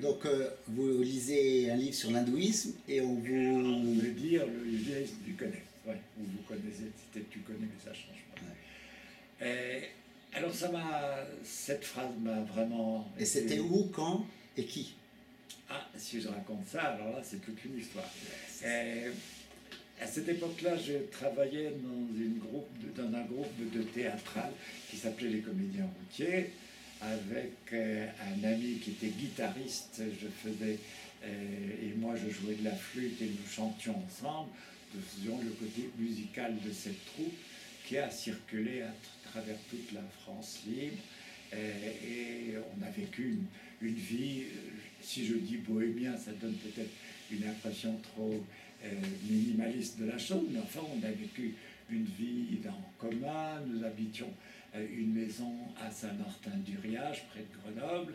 donc, vous lisez un livre sur l'hindouisme et on veut dire le judaïsme, tu connais. Ouais, ou vous connaissez, peut-être tu connais, mais ça change pas. Ouais. Alors, cette phrase m'a vraiment... Et c'était où, quand et qui? Ah, si je raconte ça, alors là, c'est toute une histoire. À cette époque-là, je travaillais dans un groupe de théâtral qui s'appelait les Comédiens Routiers, avec un ami qui était guitariste. Et moi, je jouais de la flûte et nous chantions ensemble. Nous faisions le côté musical de cette troupe qui a circulé à travers toute la France libre. Et on a vécu une vie, si je dis bohémien, ça donne peut-être une impression trop minimaliste de la chose, mais enfin on a vécu une vie en commun. Nous habitions une maison à Saint-Martin-du-Riage, près de Grenoble,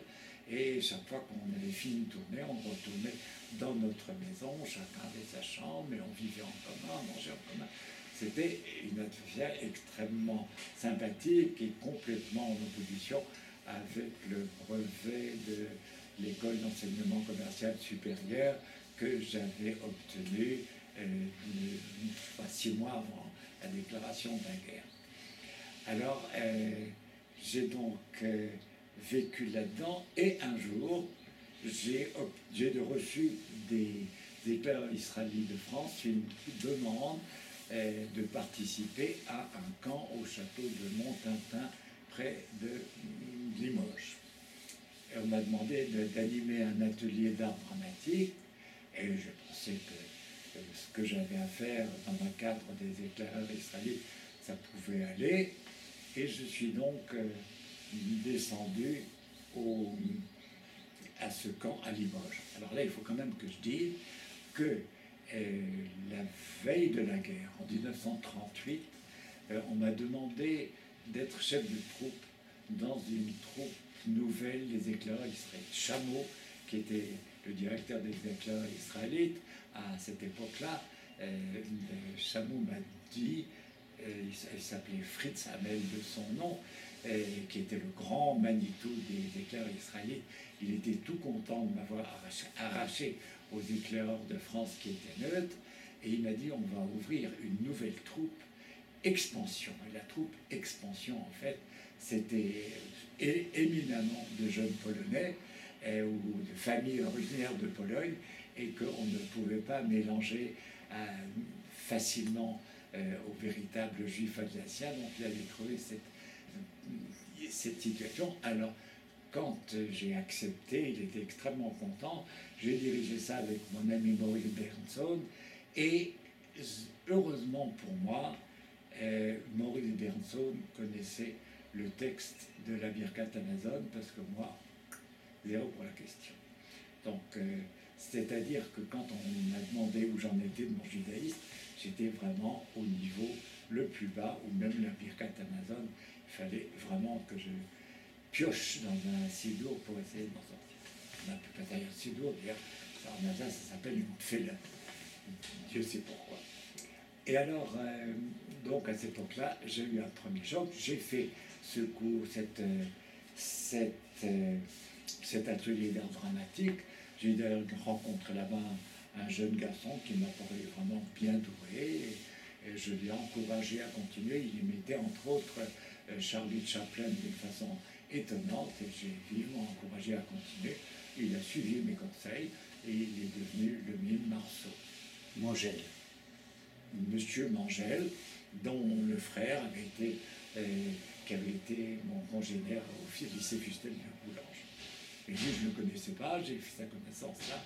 et chaque fois qu'on avait fini de tourner, on retournait dans notre maison, chacun avait sa chambre, mais on vivait en commun, on mangeait en commun. C'était une atmosphère extrêmement sympathique et complètement en opposition avec le brevet de l'école d'enseignement commercial supérieur que j'avais obtenu 6 mois avant la déclaration de la guerre. Alors, j'ai donc vécu là-dedans et un jour, j'ai reçu des éclaireurs israélites de France une demande de participer à un camp au château de Montintin près de Limoges. Et on m'a demandé d'animer un atelier d'art dramatique et je pensais que ce que j'avais à faire dans le cadre des éclaireurs israélites ça pouvait aller. Et je suis donc descendu à ce camp à Limoges. Alors là, il faut quand même que je dise que la veille de la guerre, en 1938, on m'a demandé d'être chef de troupe dans une troupe nouvelle, les éclaireurs israélites. Chameau, qui était le directeur des éclaireurs israélites à cette époque-là, Chameau m'a dit, il s'appelait Fritz Hamel de son nom, qui était le grand Manitou des éclaireurs israélites. Il était tout content de m'avoir arraché aux éclaireurs de France qui étaient neutres, et il m'a dit on va ouvrir une nouvelle troupe, Expansion. Et la troupe Expansion, en fait, c'était éminemment de jeunes Polonais ou de familles originaires de Pologne, et qu'on ne pouvait pas mélanger facilement aux véritables juifs alsaciens. Donc il avait trouvé cette situation. Alors, quand j'ai accepté, il était extrêmement content. J'ai dirigé ça avec mon ami Maurice Bernson. Et heureusement pour moi, Maurice Bernson connaissait le texte de la Birkat Hamazon, parce que moi, zéro pour la question. Donc, c'est-à-dire que quand on m'a demandé où j'en étais de mon judaïsme, j'étais vraiment au niveau le plus bas, ou même la Birkat Hamazon, il fallait vraiment que je pioche dans un sidour pour essayer de m'en sortir. On n'appelle pas d'ailleurs sidour, d'ailleurs, en Alsace, ça s'appelle une tfila. Dieu sait pourquoi. Et alors, donc à cette époque-là, j'ai eu un premier choc. J'ai fait ce cours, cet atelier d'art dramatique. J'ai d'ailleurs rencontré là-bas un jeune garçon qui m'a paru vraiment bien doué. Et je l'ai encouragé à continuer. Il imitait entre autres Charlie Chaplin d'une façon étonnante, et j'ai vivement encouragé à continuer. Il a suivi mes conseils et il est devenu le mime Marceau. Mangel. Monsieur Mangel, dont le frère avait été, qui avait été mon congénère au lycée Fustel de Boulange. Et lui, je ne le connaissais pas, j'ai fait sa connaissance là,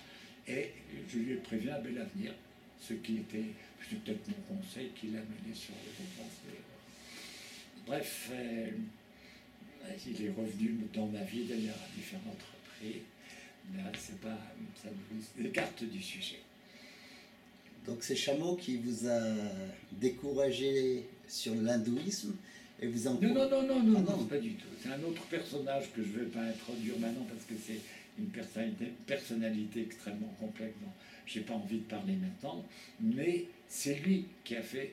et je lui ai prévu un bel avenir, ce qui était peut-être mon conseil qui l'a mené sur le bon sens. Bref, il est revenu dans ma vie d'ailleurs à différentes reprises. Mais c'est pas, ça nous écarte du sujet. Donc c'est Chameau qui vous a découragé sur l'hindouisme et vous a... Non, pas du tout. C'est un autre personnage que je ne vais pas introduire maintenant parce que c'est une personnalité extrêmement complexe dont je n'ai pas envie de parler maintenant. Mais c'est lui qui a fait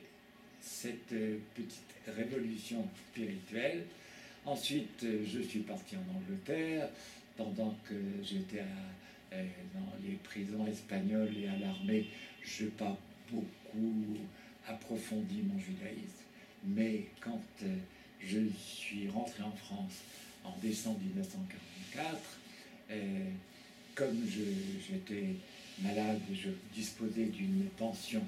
cette petite révolution spirituelle. Ensuite, je suis parti en Angleterre pendant que j'étais dans les prisons espagnoles et à l'armée. Je n'ai pas beaucoup approfondi mon judaïsme, mais quand je suis rentré en France en décembre 1944, comme j'étais malade, je disposais d'une pension,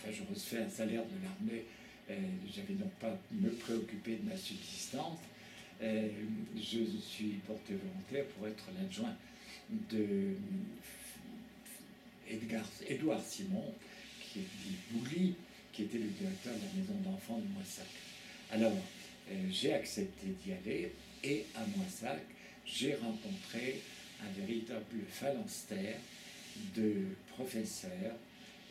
je recevais un salaire de l'armée, j'avais donc pas me préoccuper de ma subsistance. Je suis porté volontaire pour être l'adjoint de Édouard Simon, qui est dit Bougli, qui était le directeur de la maison d'enfants de Moissac. Alors, j'ai accepté d'y aller, et à Moissac, j'ai rencontré un véritable phalanstère de professeurs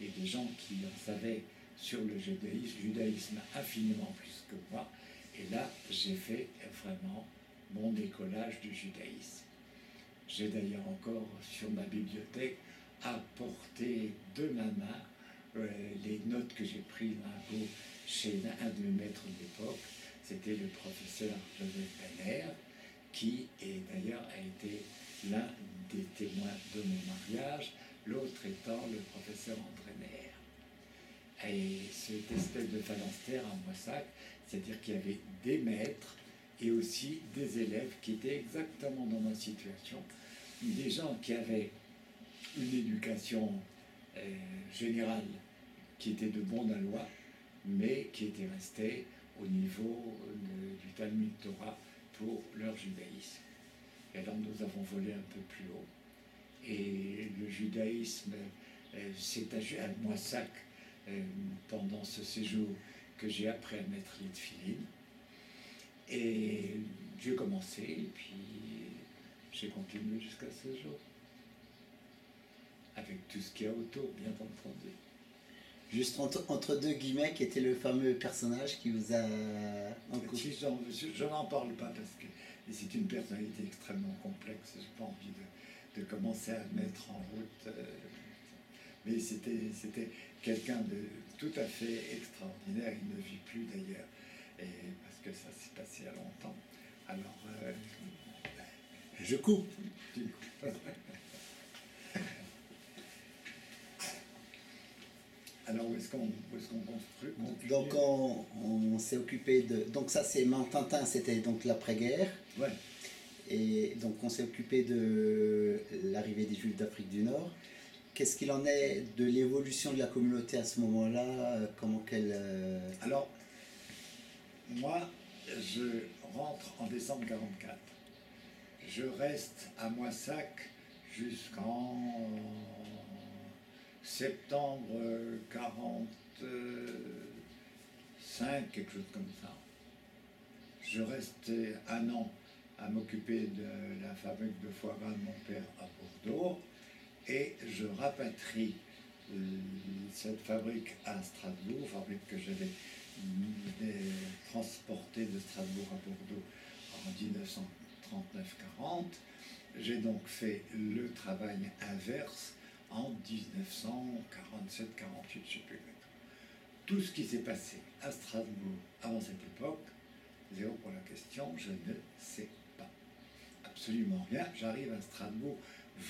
et de gens qui en savaient sur le judaïsme infiniment plus que moi. Et là, j'ai fait vraiment mon décollage du judaïsme. J'ai d'ailleurs encore sur ma bibliothèque apporté de ma main les notes que j'ai prises chez un de mes maîtres de l'époque. C'était le professeur Joseph Benner, qui d'ailleurs a été l'un des témoins de mon mariage, l'autre étant le professeur André Maire. Et cette espèce de phalanstère à Moissac, c'est-à-dire qu'il y avait des maîtres et aussi des élèves qui étaient exactement dans ma situation, des gens qui avaient une éducation générale qui était de bon aloi, mais qui étaient restés au niveau du Talmud Torah pour leur judaïsme. Et alors nous avons volé un peu plus haut. Et le judaïsme, c'est à Moissac, pendant ce séjour que j'ai appris à mettre les tefilines. Et j'ai commencé, et puis j'ai continué jusqu'à ce jour. Avec tout ce qu'il y a autour, bien entendu. Juste entre deux guillemets, qui était le fameux personnage qui vous a... Si je n'en parle pas parce que c'est une personnalité extrêmement complexe, je n'ai pas envie de commencer à mettre en route. Mais c'était quelqu'un de tout à fait extraordinaire, il ne vit plus d'ailleurs, et parce que ça s'est passé il y a longtemps. Alors, je coupe. Tu coupes. Alors, où est-ce qu'on construit? Donc, on s'est occupé de... Donc, ça, c'est Mantintin, c'était donc l'après-guerre. Ouais. Et donc, on s'est occupé de l'arrivée des Juifs d'Afrique du Nord. Qu'est-ce qu'il en est de l'évolution de la communauté à ce moment-là? Comment qu'elle... Alors, moi, je rentre en décembre 1944. Je reste à Moissac jusqu'en septembre 1945, quelque chose comme ça. Je restais un an à m'occuper de la fabrique de foie gras de mon père à Bordeaux et je rapatrie cette fabrique à Strasbourg, fabrique que j'avais transportée de Strasbourg à Bordeaux en 1939-40. J'ai donc fait le travail inverse en 1947-48, je ne sais plus. Tout ce qui s'est passé à Strasbourg avant cette époque, zéro pour la question, je ne sais pas. Absolument rien. J'arrive à Strasbourg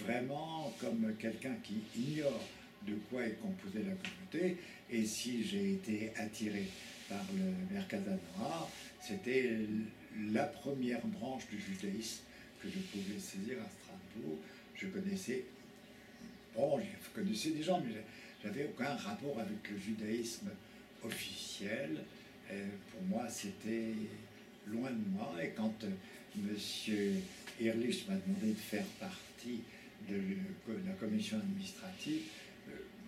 vraiment comme quelqu'un qui ignore de quoi est composée la communauté. Et si j'ai été attiré par le Merkaz HaNoar, c'était la première branche du judaïsme que je pouvais saisir à Strasbourg. Je connaissais des gens, mais j'avais aucun rapport avec le judaïsme officiel. Pour moi, c'était loin de moi. Et quand M. Ehrlich m'a demandé de faire partie de la commission administrative,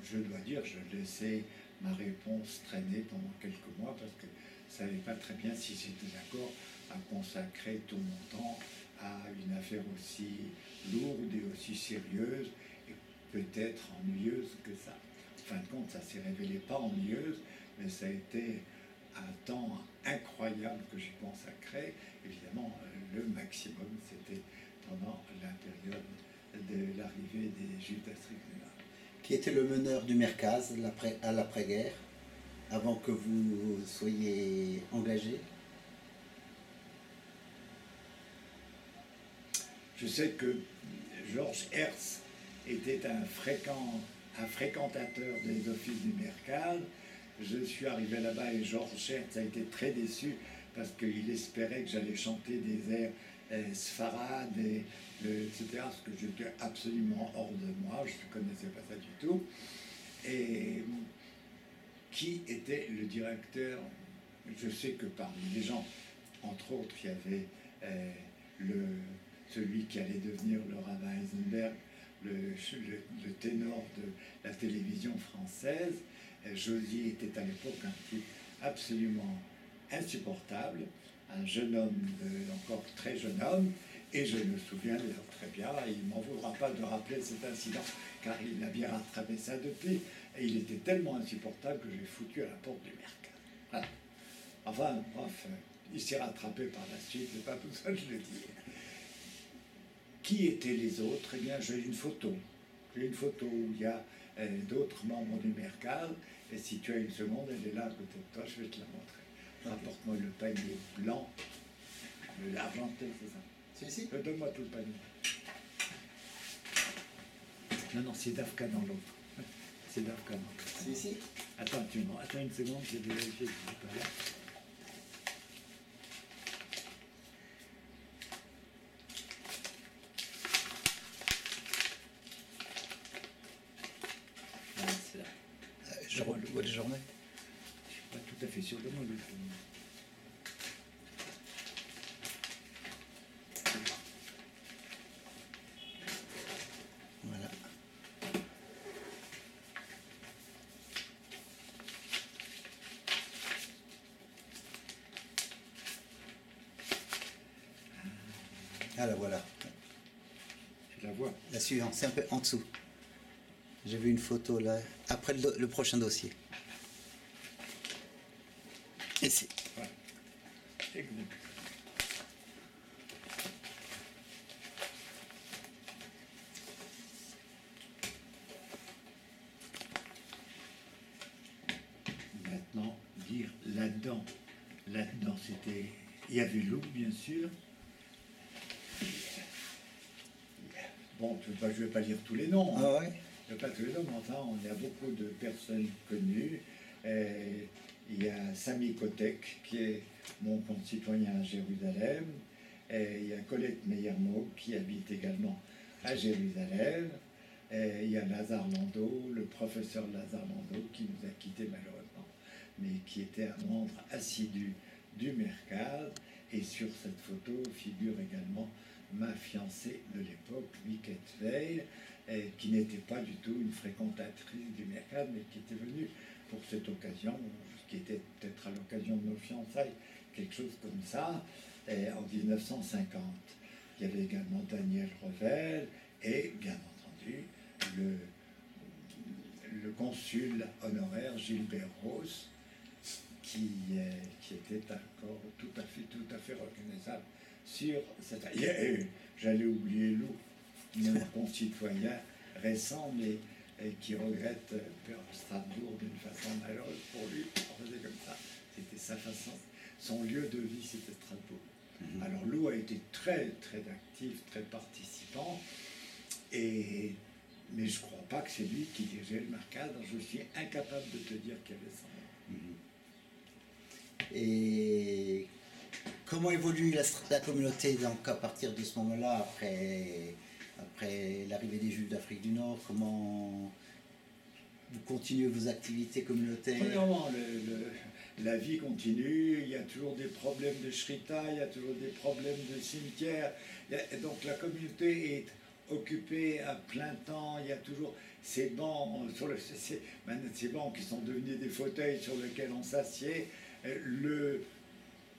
je dois dire, je laissais ma réponse traîner pendant quelques mois parce que je ne savais pas très bien si j'étais d'accord à consacrer tout mon temps à une affaire aussi lourde et aussi sérieuse et peut-être ennuyeuse que ça. En fin de compte, ça s'est révélé pas ennuyeuse, mais ça a été un temps incroyable que j'y consacrais. Évidemment, le maximum, c'était pendant la période de l'arrivée des Juifs d'Afrique du Nord. Qui était le meneur du Merkaz à l'après-guerre, avant que vous soyez engagé? Je sais que Georges Hertz était un fréquentateur des offices du Merkaz. Je suis arrivé là-bas et Georges Hertz a été très déçu parce qu'il espérait que j'allais chanter des airs sfarades, etc. Ce que j'étais absolument hors de moi, je ne connaissais pas ça du tout. Et qui était le directeur? Je sais que parmi les gens, entre autres, il y avait celui qui allait devenir le rabbin Eisenberg, le ténor de la télévision française. Josie était à l'époque un type absolument insupportable, un jeune homme, encore très jeune homme, et je me souviens très bien, il ne m'en voudra pas de rappeler cet incident, car il a bien rattrapé ça depuis, et il était tellement insupportable que j'ai foutu à la porte du Merkaz. Voilà. Enfin, bref, il s'est rattrapé par la suite, c'est pas besoin de le dire. Qui étaient les autres? Eh bien, j'ai une photo. J'ai une photo où il y a d'autres membres du Merkaz, et si tu as une seconde, elle est là à côté de toi, je vais te la montrer. Rapporte-moi le panier blanc, l'argenté, c'est ça? Celui-ci? Donne-moi tout le panier. Non, c'est Dafka dans l'autre. C'est Dafka dans l'autre. Celui-ci? Attends une seconde, je vais vérifier que c'est pas là. Voilà, c'est là. Je vois les journées. Je suis pas tout à fait sûr de moi. Voilà. Ah là, voilà. Tu la vois. La suivante, c'est un peu en dessous. J'ai vu une photo là, après le prochain dossier. Ici. Voilà. Exact. Maintenant, dire là-dedans. Là-dedans, c'était... Il y avait Lou, bien sûr. Bon, je ne vais pas lire tous les noms. Hein. Ah ouais. Je ne vais pas tous les noms, mais enfin, on a beaucoup de personnes connues. Il y a Sami Kotek, qui est mon concitoyen à Jérusalem. Et il y a Colette Meyermo, qui habite également à Jérusalem. Et il y a Lazare Landau, le professeur Lazare Landau, qui nous a quittés malheureusement, mais qui était un membre assidu du Mercad. Et sur cette photo figure également ma fiancée de l'époque, Miquette Veil, qui n'était pas du tout une fréquentatrice du Mercad, mais qui était venue pour cette occasion, qui était peut-être à l'occasion de nos fiançailles, quelque chose comme ça, en 1950. Il y avait également Daniel Revel et, bien entendu, le consul honoraire Gilbert Ross, qui était encore tout à fait reconnaissable sur cette... Et j'allais oublier Lou, mon concitoyen récent, mais qui regrette Strasbourg d'une façon malheureuse pour lui. On faisait comme ça. C'était sa façon. Son lieu de vie, c'était Strasbourg. Alors Lou a été très actif, très participant, mais je ne crois pas que c'est lui qui dirigeait le Mercad. Je suis incapable de te dire quel est son nom. Et comment évolue la communauté donc à partir de ce moment-là, après l'arrivée des Juifs d'Afrique du Nord? Comment vous continuez vos activités communautaires? Premièrement, la vie continue, il y a toujours des problèmes de shrita, il y a toujours des problèmes de cimetière. Donc la communauté est occupée à plein temps, il y a toujours ces bancs, ces bancs qui sont devenus des fauteuils sur lesquels on s'assied,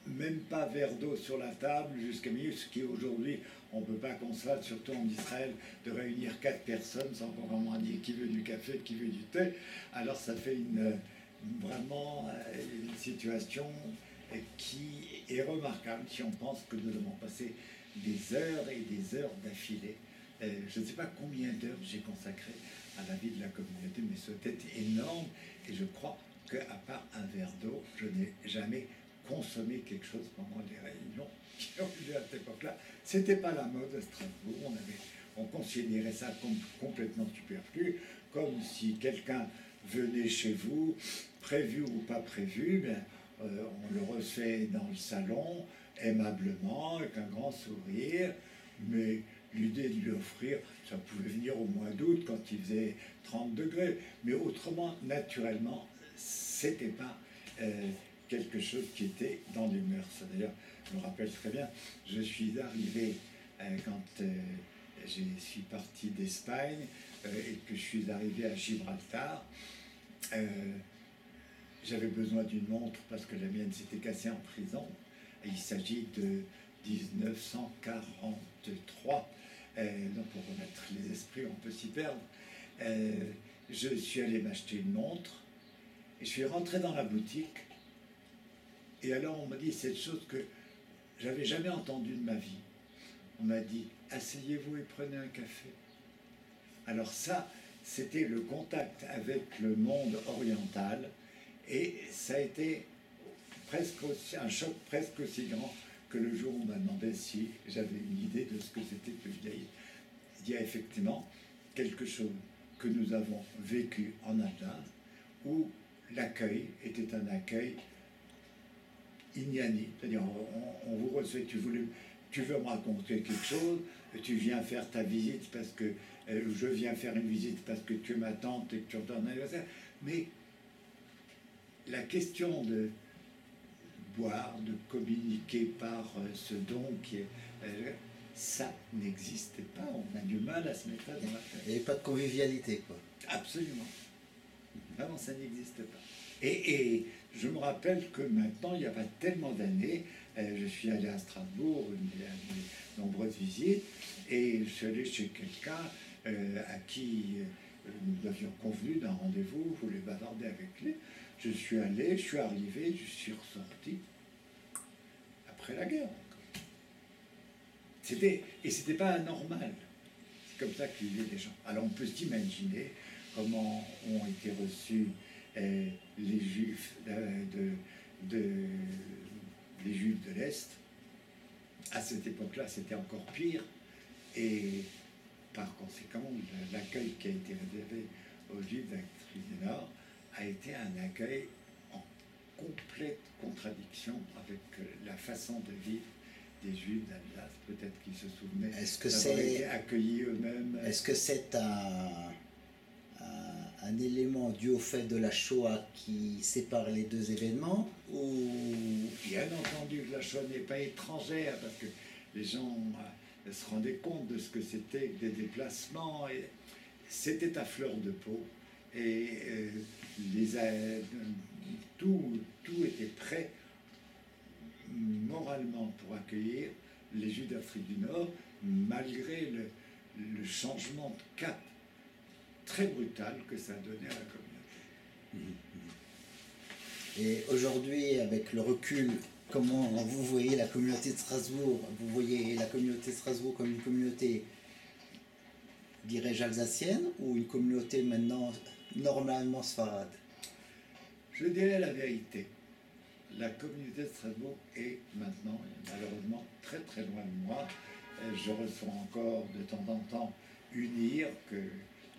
même pas verre d'eau sur la table jusqu'à minuit, ce qui aujourd'hui on ne peut pas concevoir, surtout en Israël, de réunir 4 personnes sans vraiment dire qui veut du café, qui veut du thé. Alors ça fait vraiment une situation qui est remarquable si on pense que nous avons passé des heures et des heures d'affilée. Je ne sais pas combien d'heures j'ai consacré à la vie de la communauté, mais c'était énorme et je crois qu'à part un verre d'eau, je n'ai jamais consommé quelque chose pendant les réunions qui ont eu lieu à cette époque-là. C'était pas la mode à Strasbourg, on considérait ça comme complètement superflu, comme si quelqu'un venait chez vous, prévu ou pas prévu, on le refait dans le salon, aimablement, avec un grand sourire, mais l'idée de lui offrir, ça pouvait venir au mois d'août quand il faisait 30 degrés, mais autrement, naturellement, c'était pas quelque chose qui était dans les mœurs. D'ailleurs, je me rappelle très bien, je suis arrivé quand je suis parti d'Espagne et que je suis arrivé à Gibraltar. J'avais besoin d'une montre parce que la mienne s'était cassée en prison. Il s'agit de 1943. Donc pour remettre les esprits, on peut s'y perdre. Je suis allé m'acheter une montre et je suis rentré dans la boutique. Et alors on m'a dit cette chose que j'avais jamais entendue de ma vie. On m'a dit asseyez-vous et prenez un café. Alors ça, c'était le contact avec le monde oriental et ça a été presque aussi, un choc presque aussi grand que le jour où on m'a demandé si j'avais une idée de ce que c'était que le judaïsme. Il y a effectivement quelque chose que nous avons vécu en Inde où l'accueil était un accueil ignani, c'est-à-dire on vous reçoit, tu veux me raconter quelque chose, tu viens faire ta visite parce que je viens faire une visite parce que tu es ma tante et que tu redonnes un anniversaire, mais la question de boire, de communiquer par ce don qui est... ça n'existait pas, on a du mal à se mettre ça dans la tête. Il n'y avait pas de convivialité, quoi. Absolument. Vraiment, ça n'existe pas. Et je me rappelle que maintenant, il n'y a pas tellement d'années, je suis allé à Strasbourg, il y a de nombreuses visites, et je suis allé chez quelqu'un à qui nous avions convenu d'un rendez-vous, je voulais bavarder avec lui. Je suis allé, je suis arrivé, je suis ressorti après la guerre. Et c'était pas anormal. C'est comme ça que vivaient les gens. Alors on peut s'imaginer comment ont été reçus les Juifs les Juifs de l'Est. À cette époque-là, c'était encore pire. Et par conséquent, l'accueil qui a été réservé aux Juifs d'Actrice du Nord a été un accueil en complète contradiction avec la façon de vivre des Juifs d'Alsace. Peut-être qu'ils se souvenaient d'avoir été accueillis eux-mêmes. Est-ce que c'est un élément dû au fait de la Shoah qui sépare les deux événements ou... Bien entendu que la Shoah n'est pas étrangère, parce que les gens se rendaient compte de ce que c'était que des déplacements. Et c'était à fleur de peau. Et tout était prêt moralement pour accueillir les Juifs d'Afrique du Nord, malgré le changement de cap très brutal que ça a donné à la communauté. Et aujourd'hui, avec le recul, comment vous voyez la communauté de Strasbourg? Vous voyez la communauté de Strasbourg comme une communauté, dirais-je, alsacienne, ou une communauté maintenant normalement sfarade? Je dirais la vérité. La communauté de Strasbourg est maintenant, malheureusement, très très loin de moi. Je reçois encore de temps en temps une que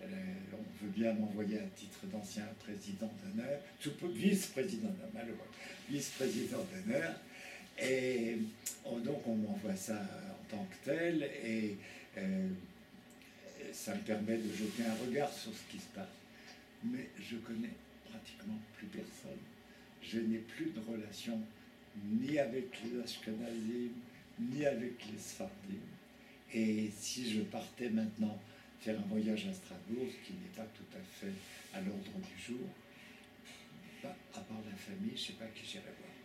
on veut bien m'envoyer à titre d'ancien président d'honneur, vice-président d'honneur, malheureux, vice-président d'honneur. Et donc on m'envoie ça en tant que tel, et ça me permet de jeter un regard sur ce qui se passe. Mais je connais pratiquement plus personne. Je n'ai plus de relation ni avec les Ashkenazim, ni avec les Sfardim. Et si je partais maintenant faire un voyage à Strasbourg, ce qui n'est pas tout à fait à l'ordre du jour, à part la famille, je ne sais pas qui j'irai voir.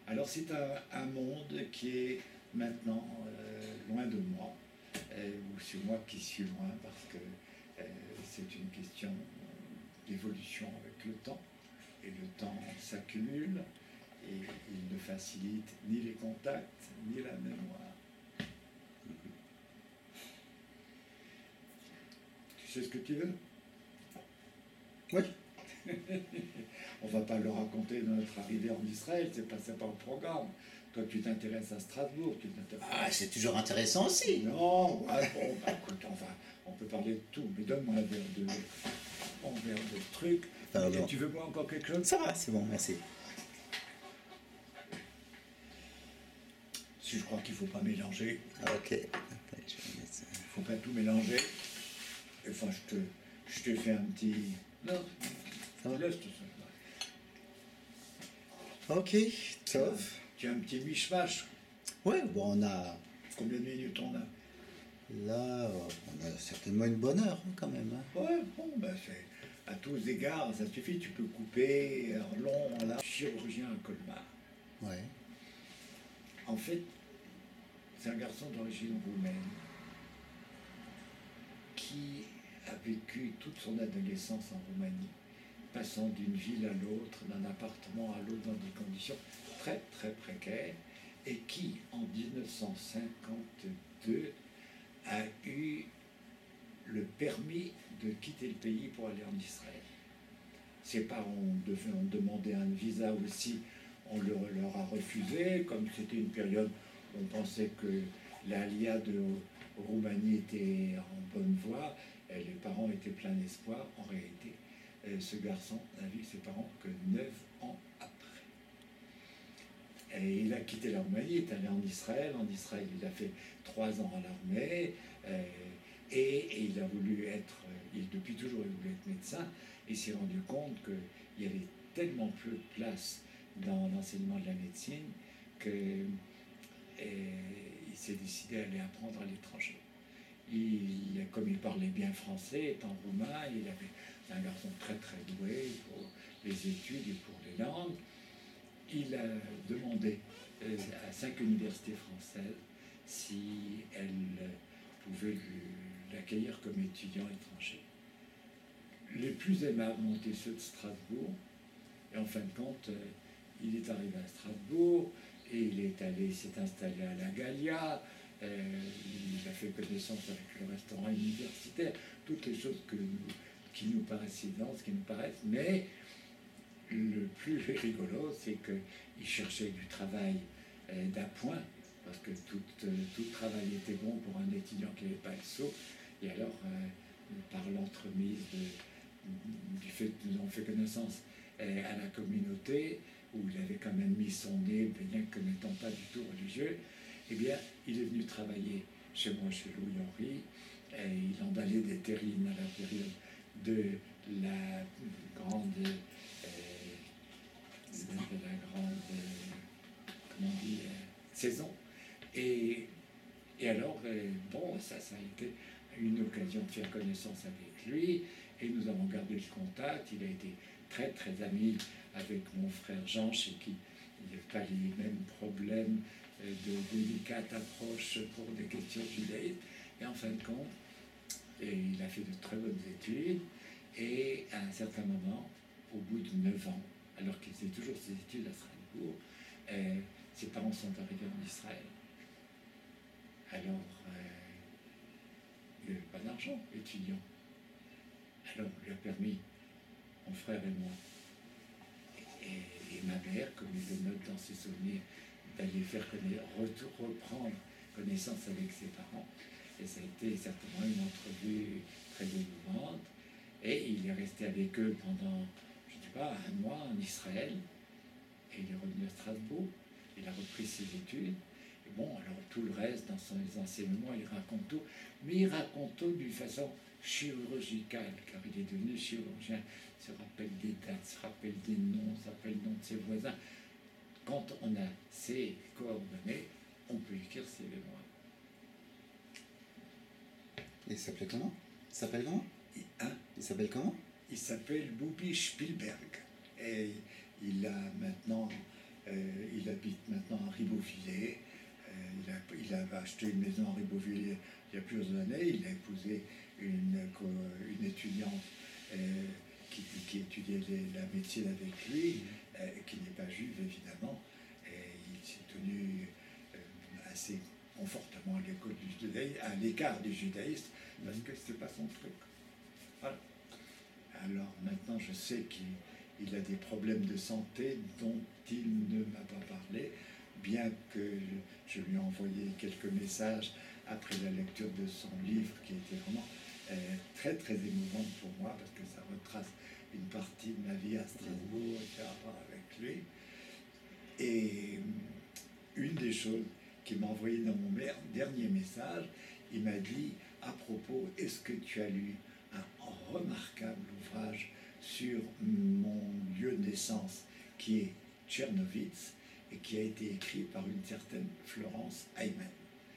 Alors c'est un monde qui est maintenant loin de moi, ou c'est moi qui suis loin, parce que c'est une question d'évolution avec le temps. Et le temps s'accumule et il ne facilite ni les contacts, ni la mémoire. Tu sais ce que tu veux? Oui. On ne va pas le raconter de notre arrivée en Israël, c'est pas au programme. Toi, tu t'intéresses à Strasbourg. C'est toujours intéressant aussi. Non, écoute, on peut parler de tout, mais donne-moi un verre de truc. Et tu veux boire encore quelque chose? Ça va, c'est bon, merci. Si je crois qu'il ne faut pas mélanger. Ok. Il ne faut pas tout mélanger. Enfin, je te fais un petit... Non, ça va. Laisse tout ça. Ok, sauf. Tu as un petit mishmash. Ouais, bon, on a... Combien de minutes on a? Là, on a certainement une bonne heure, quand même. Hein. Ouais, bon, c'est... À tous égards, ça suffit, tu peux couper en long, en large. Chirurgien à Colmar. Ouais. En fait, c'est un garçon d'origine roumaine qui a vécu toute son adolescence en Roumanie, passant d'une ville à l'autre, d'un appartement à l'autre dans des conditions très très précaires, et qui, en 1952, a eu le permis de quitter le pays pour aller en Israël. Ses parents ont demandé un visa aussi, on leur a refusé, comme c'était une période où on pensait que l'Alia de Roumanie était en bonne voie, et les parents étaient pleins d'espoir. En réalité, ce garçon n'a vu ses parents que 9 ans après. Et il a quitté la Roumanie, il est allé en Israël. En Israël, il a fait 3 ans à l'armée. Et il a voulu être, depuis toujours il voulait être médecin, il s'est rendu compte qu'il y avait tellement peu de place dans l'enseignement de la médecine qu'il s'est décidé à aller apprendre à l'étranger. Comme il parlait bien français, étant roumain, il avait c'est un garçon très très doué pour les études et pour les langues. Il a demandé à 5 universités françaises si elles pouvaient l'accueillir comme étudiant étranger. Les plus aimables ont été ceux de Strasbourg, et en fin de compte, il est arrivé à Strasbourg, et il s'est installé à la Gallia, il a fait connaissance avec le restaurant universitaire, toutes les choses qui nous paraissent évidentes, qui nous paraissent, mais le plus rigolo, c'est qu'il cherchait du travail d'appoint, parce que tout travail était bon pour un étudiant qui n'avait pas le sceau, et alors, par l'entremise du fait que nous avons fait connaissance à la communauté, où il avait quand même mis son nez, bien que n'étant pas du tout religieux, eh bien, il est venu travailler chez moi, chez Louis-Henri, et il emballait des terrines à la période de la grande, comment on dit, saison. Et alors, bon, ça a été une occasion de faire connaissance avec lui, et nous avons gardé le contact. Il a été très très ami avec mon frère Jean, chez qui il n'y a pas les mêmes problèmes de délicate approche pour des questions judaïques. Et en fin de compte, il a fait de très bonnes études, et à un certain moment, au bout de 9 ans, alors qu'il faisait toujours ses études à Strasbourg, ses parents sont arrivés en Israël. Alors, il n'avait pas d'argent, étudiant. Alors, on lui a permis, mon frère et moi, et ma mère, comme il le note dans ses souvenirs, d'aller reprendre connaissance avec ses parents. Et ça a été certainement une entrevue très émouvante. Et il est resté avec eux pendant, je ne sais pas, 1 mois en Israël. Et il est revenu à Strasbourg. Il a repris ses études. Et bon, alors tout le reste, dans ses enseignements, il raconte tout. Mais il raconte tout d'une façon chirurgicale, car il est devenu chirurgien. Il se rappelle des dates, se rappelle des noms, se rappelle le nom de ses voisins. Quand on a ces coordonnées, on peut écrire ses mémoires. Il s'appelait comment? Il s'appelle comment? Il s'appelle comment? Il s'appelle Boubi Spielberg. Et il habite maintenant à Ribeauvillé. Il a acheté une maison à Ribeauvillé il y a plusieurs années. Il a épousé une étudiante qui étudiait la médecine avec lui, qui n'est pas juive évidemment. Et il s'est tenu assez confortablement à l'école du judaïsme, à l'écart du judaïsme, parce que c'était pas son truc. Voilà. Alors maintenant, je sais qu'il a des problèmes de santé dont il ne m'a pas parlé, bien que je lui ai envoyé quelques messages après la lecture de son livre, qui était vraiment très très émouvante pour moi, parce que ça retrace une partie de ma vie à Strasbourg et qui a rapport avec lui. Et une des choses qu'il m'a envoyé dans mon dernier message, il m'a dit, à propos, est-ce que tu as lu un remarquable ouvrage sur mon lieu de naissance, qui est Tchernovitz, et qui a été écrit par une certaine Florence Hayman.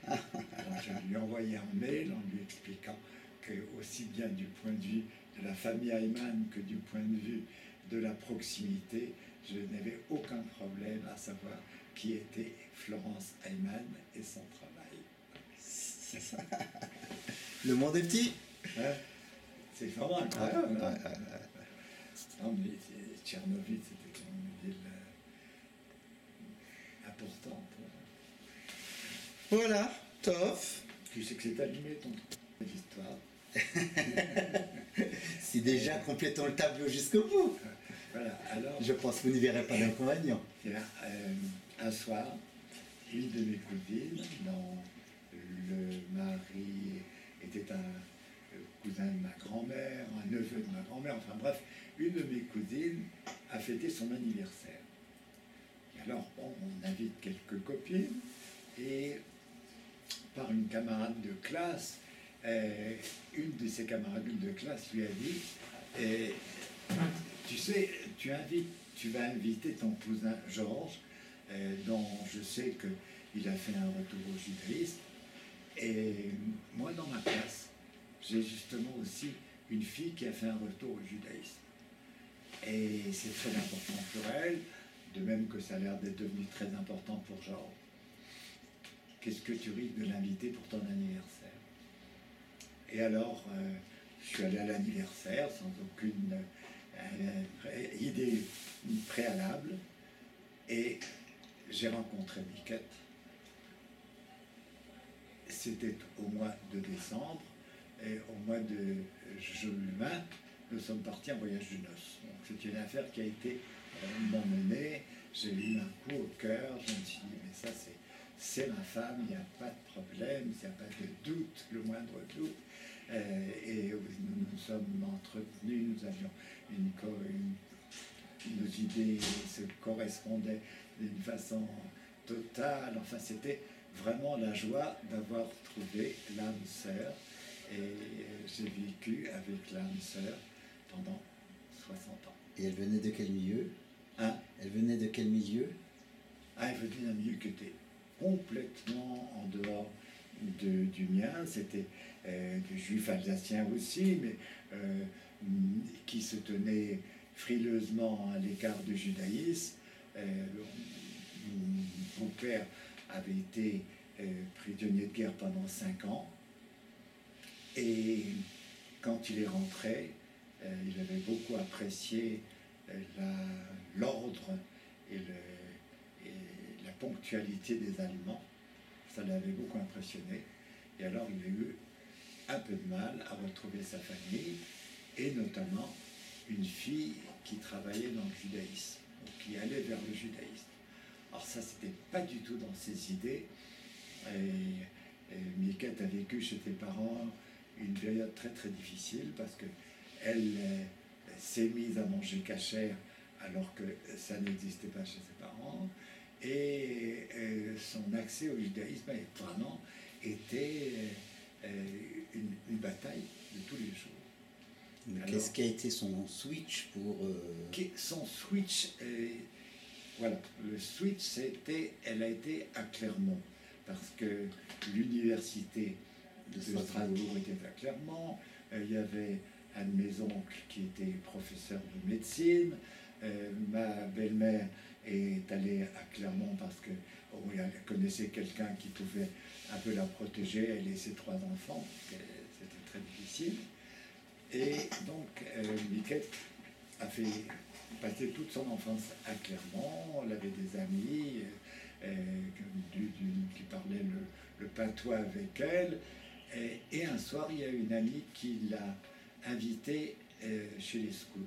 Alors je lui ai envoyé un mail en lui expliquant que, aussi bien du point de vue de la famille Hayman que du point de vue de la proximité, je n'avais aucun problème à savoir qui était Florence Hayman et son travail. Le monde est petit. Hein? C'est vraiment incroyable. Non, mais Tchernovitz, c'était une ville importante. Voilà, tof. Tu sais que c'est allumé ton l'histoire. Si déjà complétons le tableau jusqu'au bout. Voilà, alors. Je pense que vous n'y verrez pas d'inconvénient. Un soir, une de mes cousines, dont le mari était un cousin de ma grand-mère, un neveu de ma grand-mère, enfin bref, une de mes cousines a fêté son anniversaire. Et alors, bon, on invite quelques copines, et par une camarade de classe, une de ses camarades de classe lui a dit tu sais, tu vas inviter ton cousin Georges, dont je sais qu'il a fait un retour au judaïsme. Et moi, dans ma classe, j'ai justement aussi une fille qui a fait un retour au judaïsme. Et c'est très important pour elle, de même que ça a l'air d'être devenu très important pour Jean. Qu'est-ce que tu risques de l'inviter pour ton anniversaire? Et alors, je suis allé à l'anniversaire sans aucune idée préalable, et j'ai rencontré Miquette. C'était au mois de décembre, et au mois de juin, nous sommes partis en voyage de noces. Donc c'est une affaire qui a été m'emmenée. J'ai eu un coup au cœur, je me suis dit, mais ça c'est ma femme, il n'y a pas de problème, il n'y a pas de doute, le moindre doute. Et nous nous sommes entretenus, nous avions nos idées se correspondaient d'une façon totale. Enfin, c'était vraiment la joie d'avoir trouvé l'âme sœur. Et j'ai vécu avec l'âme sœur pendant 60 ans. Et elle venait de quel milieu? Hein? Elle venait de quel milieu? Elle venait d'un milieu qui était complètement en dehors du mien. C'était des juifs alsaciens aussi, mais qui se tenaient frileusement à l'écart du judaïsme. Mon père avait été prisonnier de guerre pendant 5 ans. Et quand il est rentré, il avait beaucoup apprécié l'ordre et la ponctualité des Allemands. Ça l'avait beaucoup impressionné. Et alors il a eu un peu de mal à retrouver sa famille, et notamment une fille qui travaillait dans le judaïsme, qui allait vers le judaïsme. Alors ça, c'était pas du tout dans ses idées. Et Miquette a vécu chez tes parents une période très très difficile, parce qu'elle s'est mise à manger cachère alors que ça n'existait pas chez ses parents, et son accès au judaïsme a vraiment été une bataille de tous les jours. Qu'est-ce qui a été son switch pour... Son switch, voilà, le switch, elle a été à Clermont, parce que l'université de Strasbourg était à Clermont. Il y avait un de mes oncles qui était professeur de médecine. Ma belle-mère est allée à Clermont parce qu'elle connaissait quelqu'un qui pouvait un peu la protéger, elle et ses 3 enfants. C'était très difficile. Et donc, Miquette a fait passer toute son enfance à Clermont. Elle avait des amis qui parlaient le patois avec elle. Et un soir, il y a une amie qui l'a invitée chez les scouts.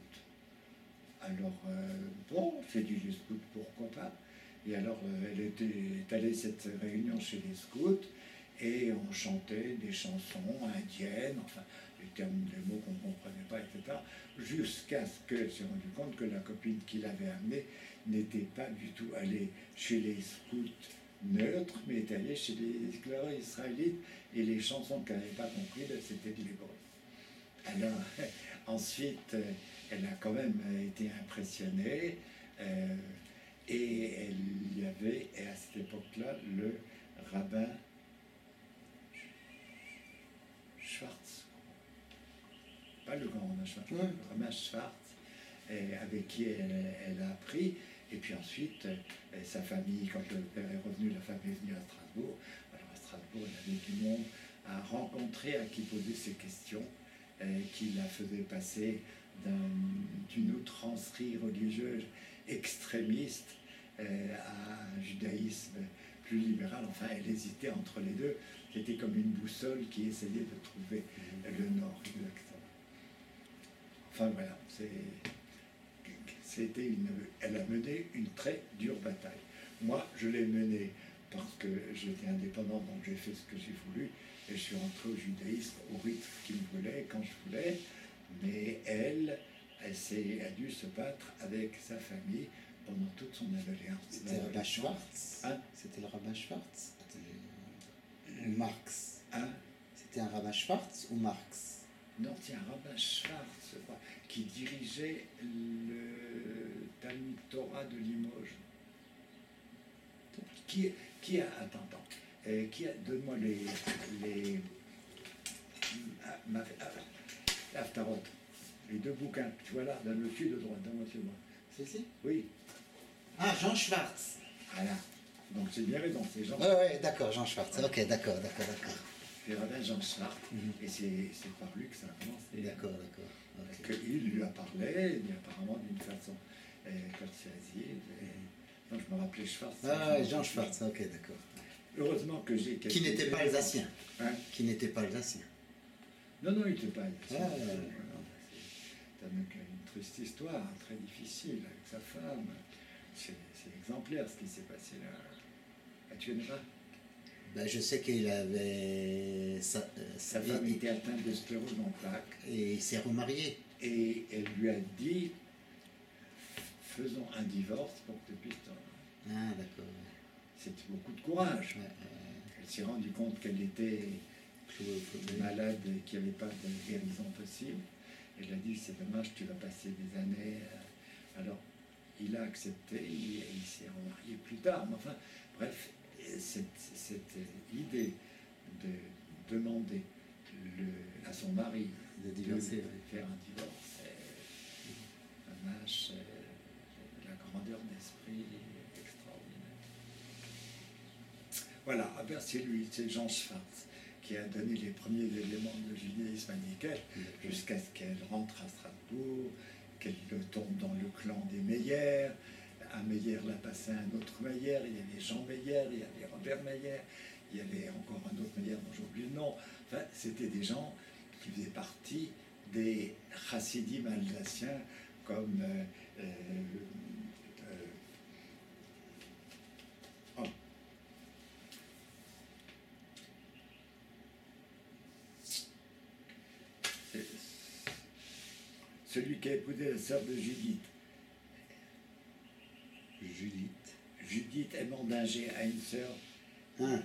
Alors, bon, fait du scout, pourquoi pas. Et alors, elle est allée à cette réunion chez les scouts, et on chantait des chansons indiennes, enfin, des mots qu'on ne comprenait pas, etc. Jusqu'à ce qu'elle s'est rendue compte que la copine qui l'avait amenée n'était pas du tout allée chez les scouts neutres, mais était allée chez les esclaves israélites, et les chansons qu'elle n'avait pas comprises, c'était de l'hébreu. Alors, ensuite, elle a quand même été impressionnée, et il y avait, et à cette époque-là, le rabbin Schwartz, pas le grand rabbin Schwartz, le rabbin Schwartz, avec qui elle a appris. Et puis ensuite, sa famille, quand le père est revenu, la famille est venue à Strasbourg. Alors à Strasbourg, il y avait du monde à rencontrer, à qui poser ses questions, qui la faisait passer d'une outrancerie religieuse extrémiste à un judaïsme plus libéral. Enfin, elle hésitait entre les deux. C'était comme une boussole qui essayait de trouver le nord exactement. Enfin voilà, elle a mené une très dure bataille. Moi, je l'ai menée parce que j'étais indépendant, donc j'ai fait ce que j'ai voulu, et je suis rentré au judaïsme au rythme qu'il me voulait, quand je voulais. Mais elle a dû se battre avec sa famille pendant toute son adolescence. C'était le rabbin Schwartz? Hein? C'était le rabbin Schwartz? Ou Marx? Hein? C'était un rabbin Schwartz ou Marx? Non, c'est un rabbin Schwartz qui dirigeait le Talmud Torah de Limoges. Qui a... Attends. Donne-moi les Haftarot. Les deux bouquins, tu vois là, dans le dessus de droite, dans le dessus de droite. C'est ici? Oui, Ah, Jean Schwartz. voilà. Donc c'est bien raison, c'est Jean. Ouais, d'accord, Jean Schwartz. Ok, d'accord. C'est rabbin Jean Schwartz. Mhm. Et c'est par lui que ça a commencé. D'accord. Ok. Qu'il lui a parlé, mais apparemment d'une façon persuasive. Donc je me rappelais Schwartz. Ah, ouais, Jean Schwartz, ok, d'accord. Heureusement que j'ai quelques Qui n'était pas éléments. alsacien. Hein? Qui n'était pas alsacien. Non, il n'était pas alsacien. Ah, Voilà. C'est donc une triste histoire, très difficile avec sa femme. C'est exemplaire ce qui s'est passé là. Ah, tu connais pas? Ben, je sais qu'il avait. Sa femme était atteinte de sclérose en plaques Et il s'est remarié. et elle lui a dit faisons un divorce pour que tu puisses. Ah, d'accord. C'était beaucoup de courage. Ouais, Elle s'est rendue compte qu'elle était cloué au fauteuil. malade et qu'il n'y avait pas de guérison possible. Elle a dit c'est dommage, tu vas passer des années. Alors il a accepté et il s'est remarié plus tard. Mais enfin, bref, cette idée de demander à son mari De divorcer, de oui. faire un divorce, un âge, la grandeur d'esprit extraordinaire. Voilà, ah ben c'est lui, c'est Jean Schwartz qui a donné les premiers éléments de judaïsme nickel jusqu'à ce qu'elle rentre à Strasbourg, qu'elle tombe dans le clan des Meyer. Un Meyer l'a passé à un autre Meyer, il y avait Jean Meyer, il y avait Robert Meyer, il y avait encore un autre Meyer dont j'ai oublié le nom. Enfin, c'était des gens qui faisaient partie des chassidim alsaciens comme oh. Celui qui a épousé la sœur de Judith. Judith Emmandinger a une sœur, Ah,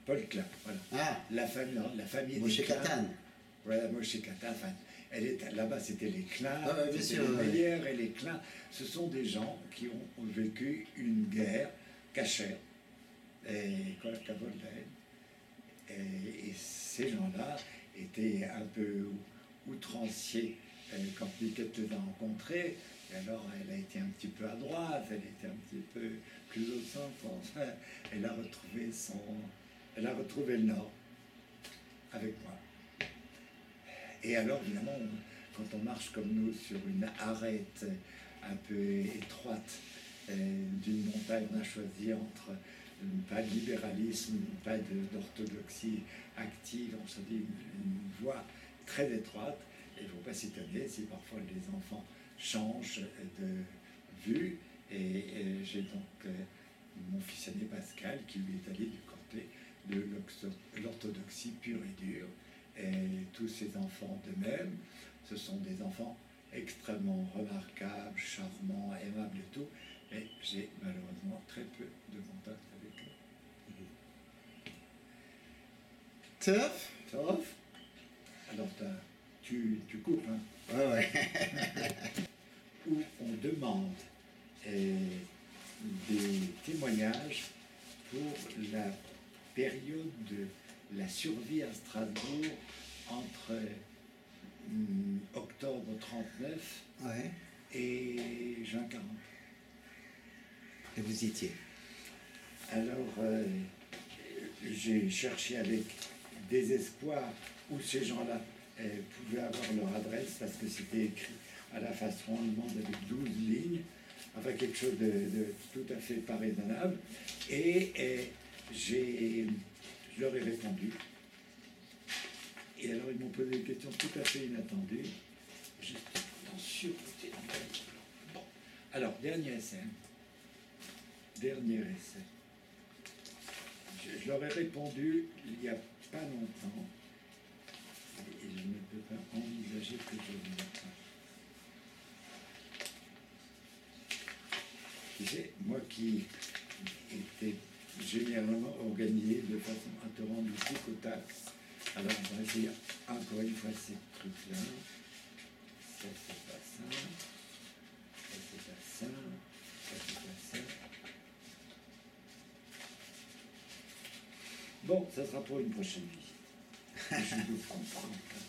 Paul Klein, voilà. ah, La famille Moshe des Klein. Katan. Voilà, Moshe Katan. Enfin, là-bas, c'était les Klein, Ah ouais, bien c'était sûr, les ouais. Meyer et les Klein. Ce sont des gens qui ont vécu une guerre cachère. Et quoi, et ces gens-là étaient un peu outranciers quand Piquette les a rencontrés. Et alors, elle a été un petit peu à droite, elle était un petit peu plus au centre. Enfin, elle a retrouvé le Nord avec moi. Et alors, évidemment, quand on marche comme nous sur une arête un peu étroite d'une montagne, on a choisi entre pas de libéralisme, pas d'orthodoxie active, on choisit une voie très étroite. Et il ne faut pas s'étonner si parfois les enfants changent de vue. Et j'ai donc mon fils aîné Pascal qui lui est allé du côté de l'orthodoxie pure et dure. Et tous ces enfants de même, ce sont des enfants extrêmement remarquables, charmants, aimables et tout. Mais j'ai malheureusement très peu de contact avec eux. Tough. Sauf, alors tu coupes, hein, Ouais. où on demande des témoignages pour la période de la survie à Strasbourg entre octobre 39 Ouais. et juin 40. Et vous y étiez. Alors, j'ai cherché avec désespoir où ces gens-là pouvaient avoir leur adresse, parce que c'était écrit à la façon allemande avec 12 lignes, enfin quelque chose de tout à fait pas raisonnable. Et je leur ai répondu. Et alors ils m'ont posé des questions tout à fait inattendues. J'étais en sûreté. Bon. Alors, dernier essai. Je leur ai répondu il n'y a pas longtemps. Et je ne peux pas envisager que je ne l'ai pas. Tu sais, moi qui étais généralement organisé de façon à te rendre du tic au tac. Alors on va essayer encore une fois ces trucs-là. Ça c'est pas ça. Ça c'est pas ça. Ça c'est pas ça. Bon, ça sera pour une prochaine vie. Je ne comprends pas.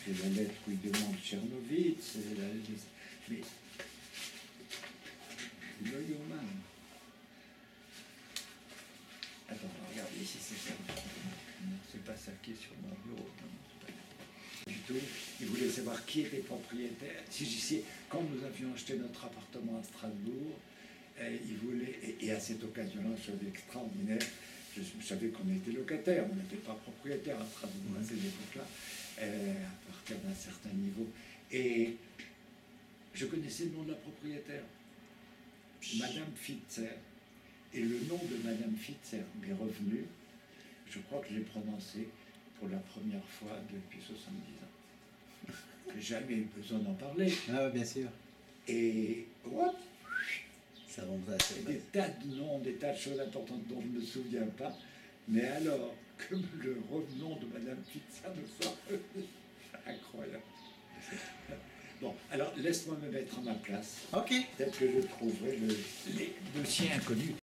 c'est la lettre où il demande Tchernovitz, mais Neumann. Attends, regardez si c'est ça. Non, c'est pas ça qui est sur mon bureau. Non, c'est pas du tout. Il voulait savoir qui était propriétaire. Quand nous avions acheté notre appartement à Strasbourg, il voulait, et à cette occasion-là, chose extraordinaire, je savais qu'on était locataire, on n'était pas propriétaire à Strasbourg à cette époque-là, à partir d'un certain niveau. Et je connaissais le nom de la propriétaire, Madame Fitzer. Et le nom de Madame Fitzer m'est revenu, je crois que je l'ai prononcé pour la première fois depuis 70 ans. J'ai jamais eu besoin d'en parler. Ah oui, bien sûr. Et what? Ça remonte assez Des tas de noms, des tas de choses importantes dont je ne me souviens pas. Mais alors, que le nom de Madame Fitzer me soit revenu. Incroyable. Bon, alors laisse-moi me mettre à ma place. Ok. Peut-être que je trouverai les dossiers inconnus.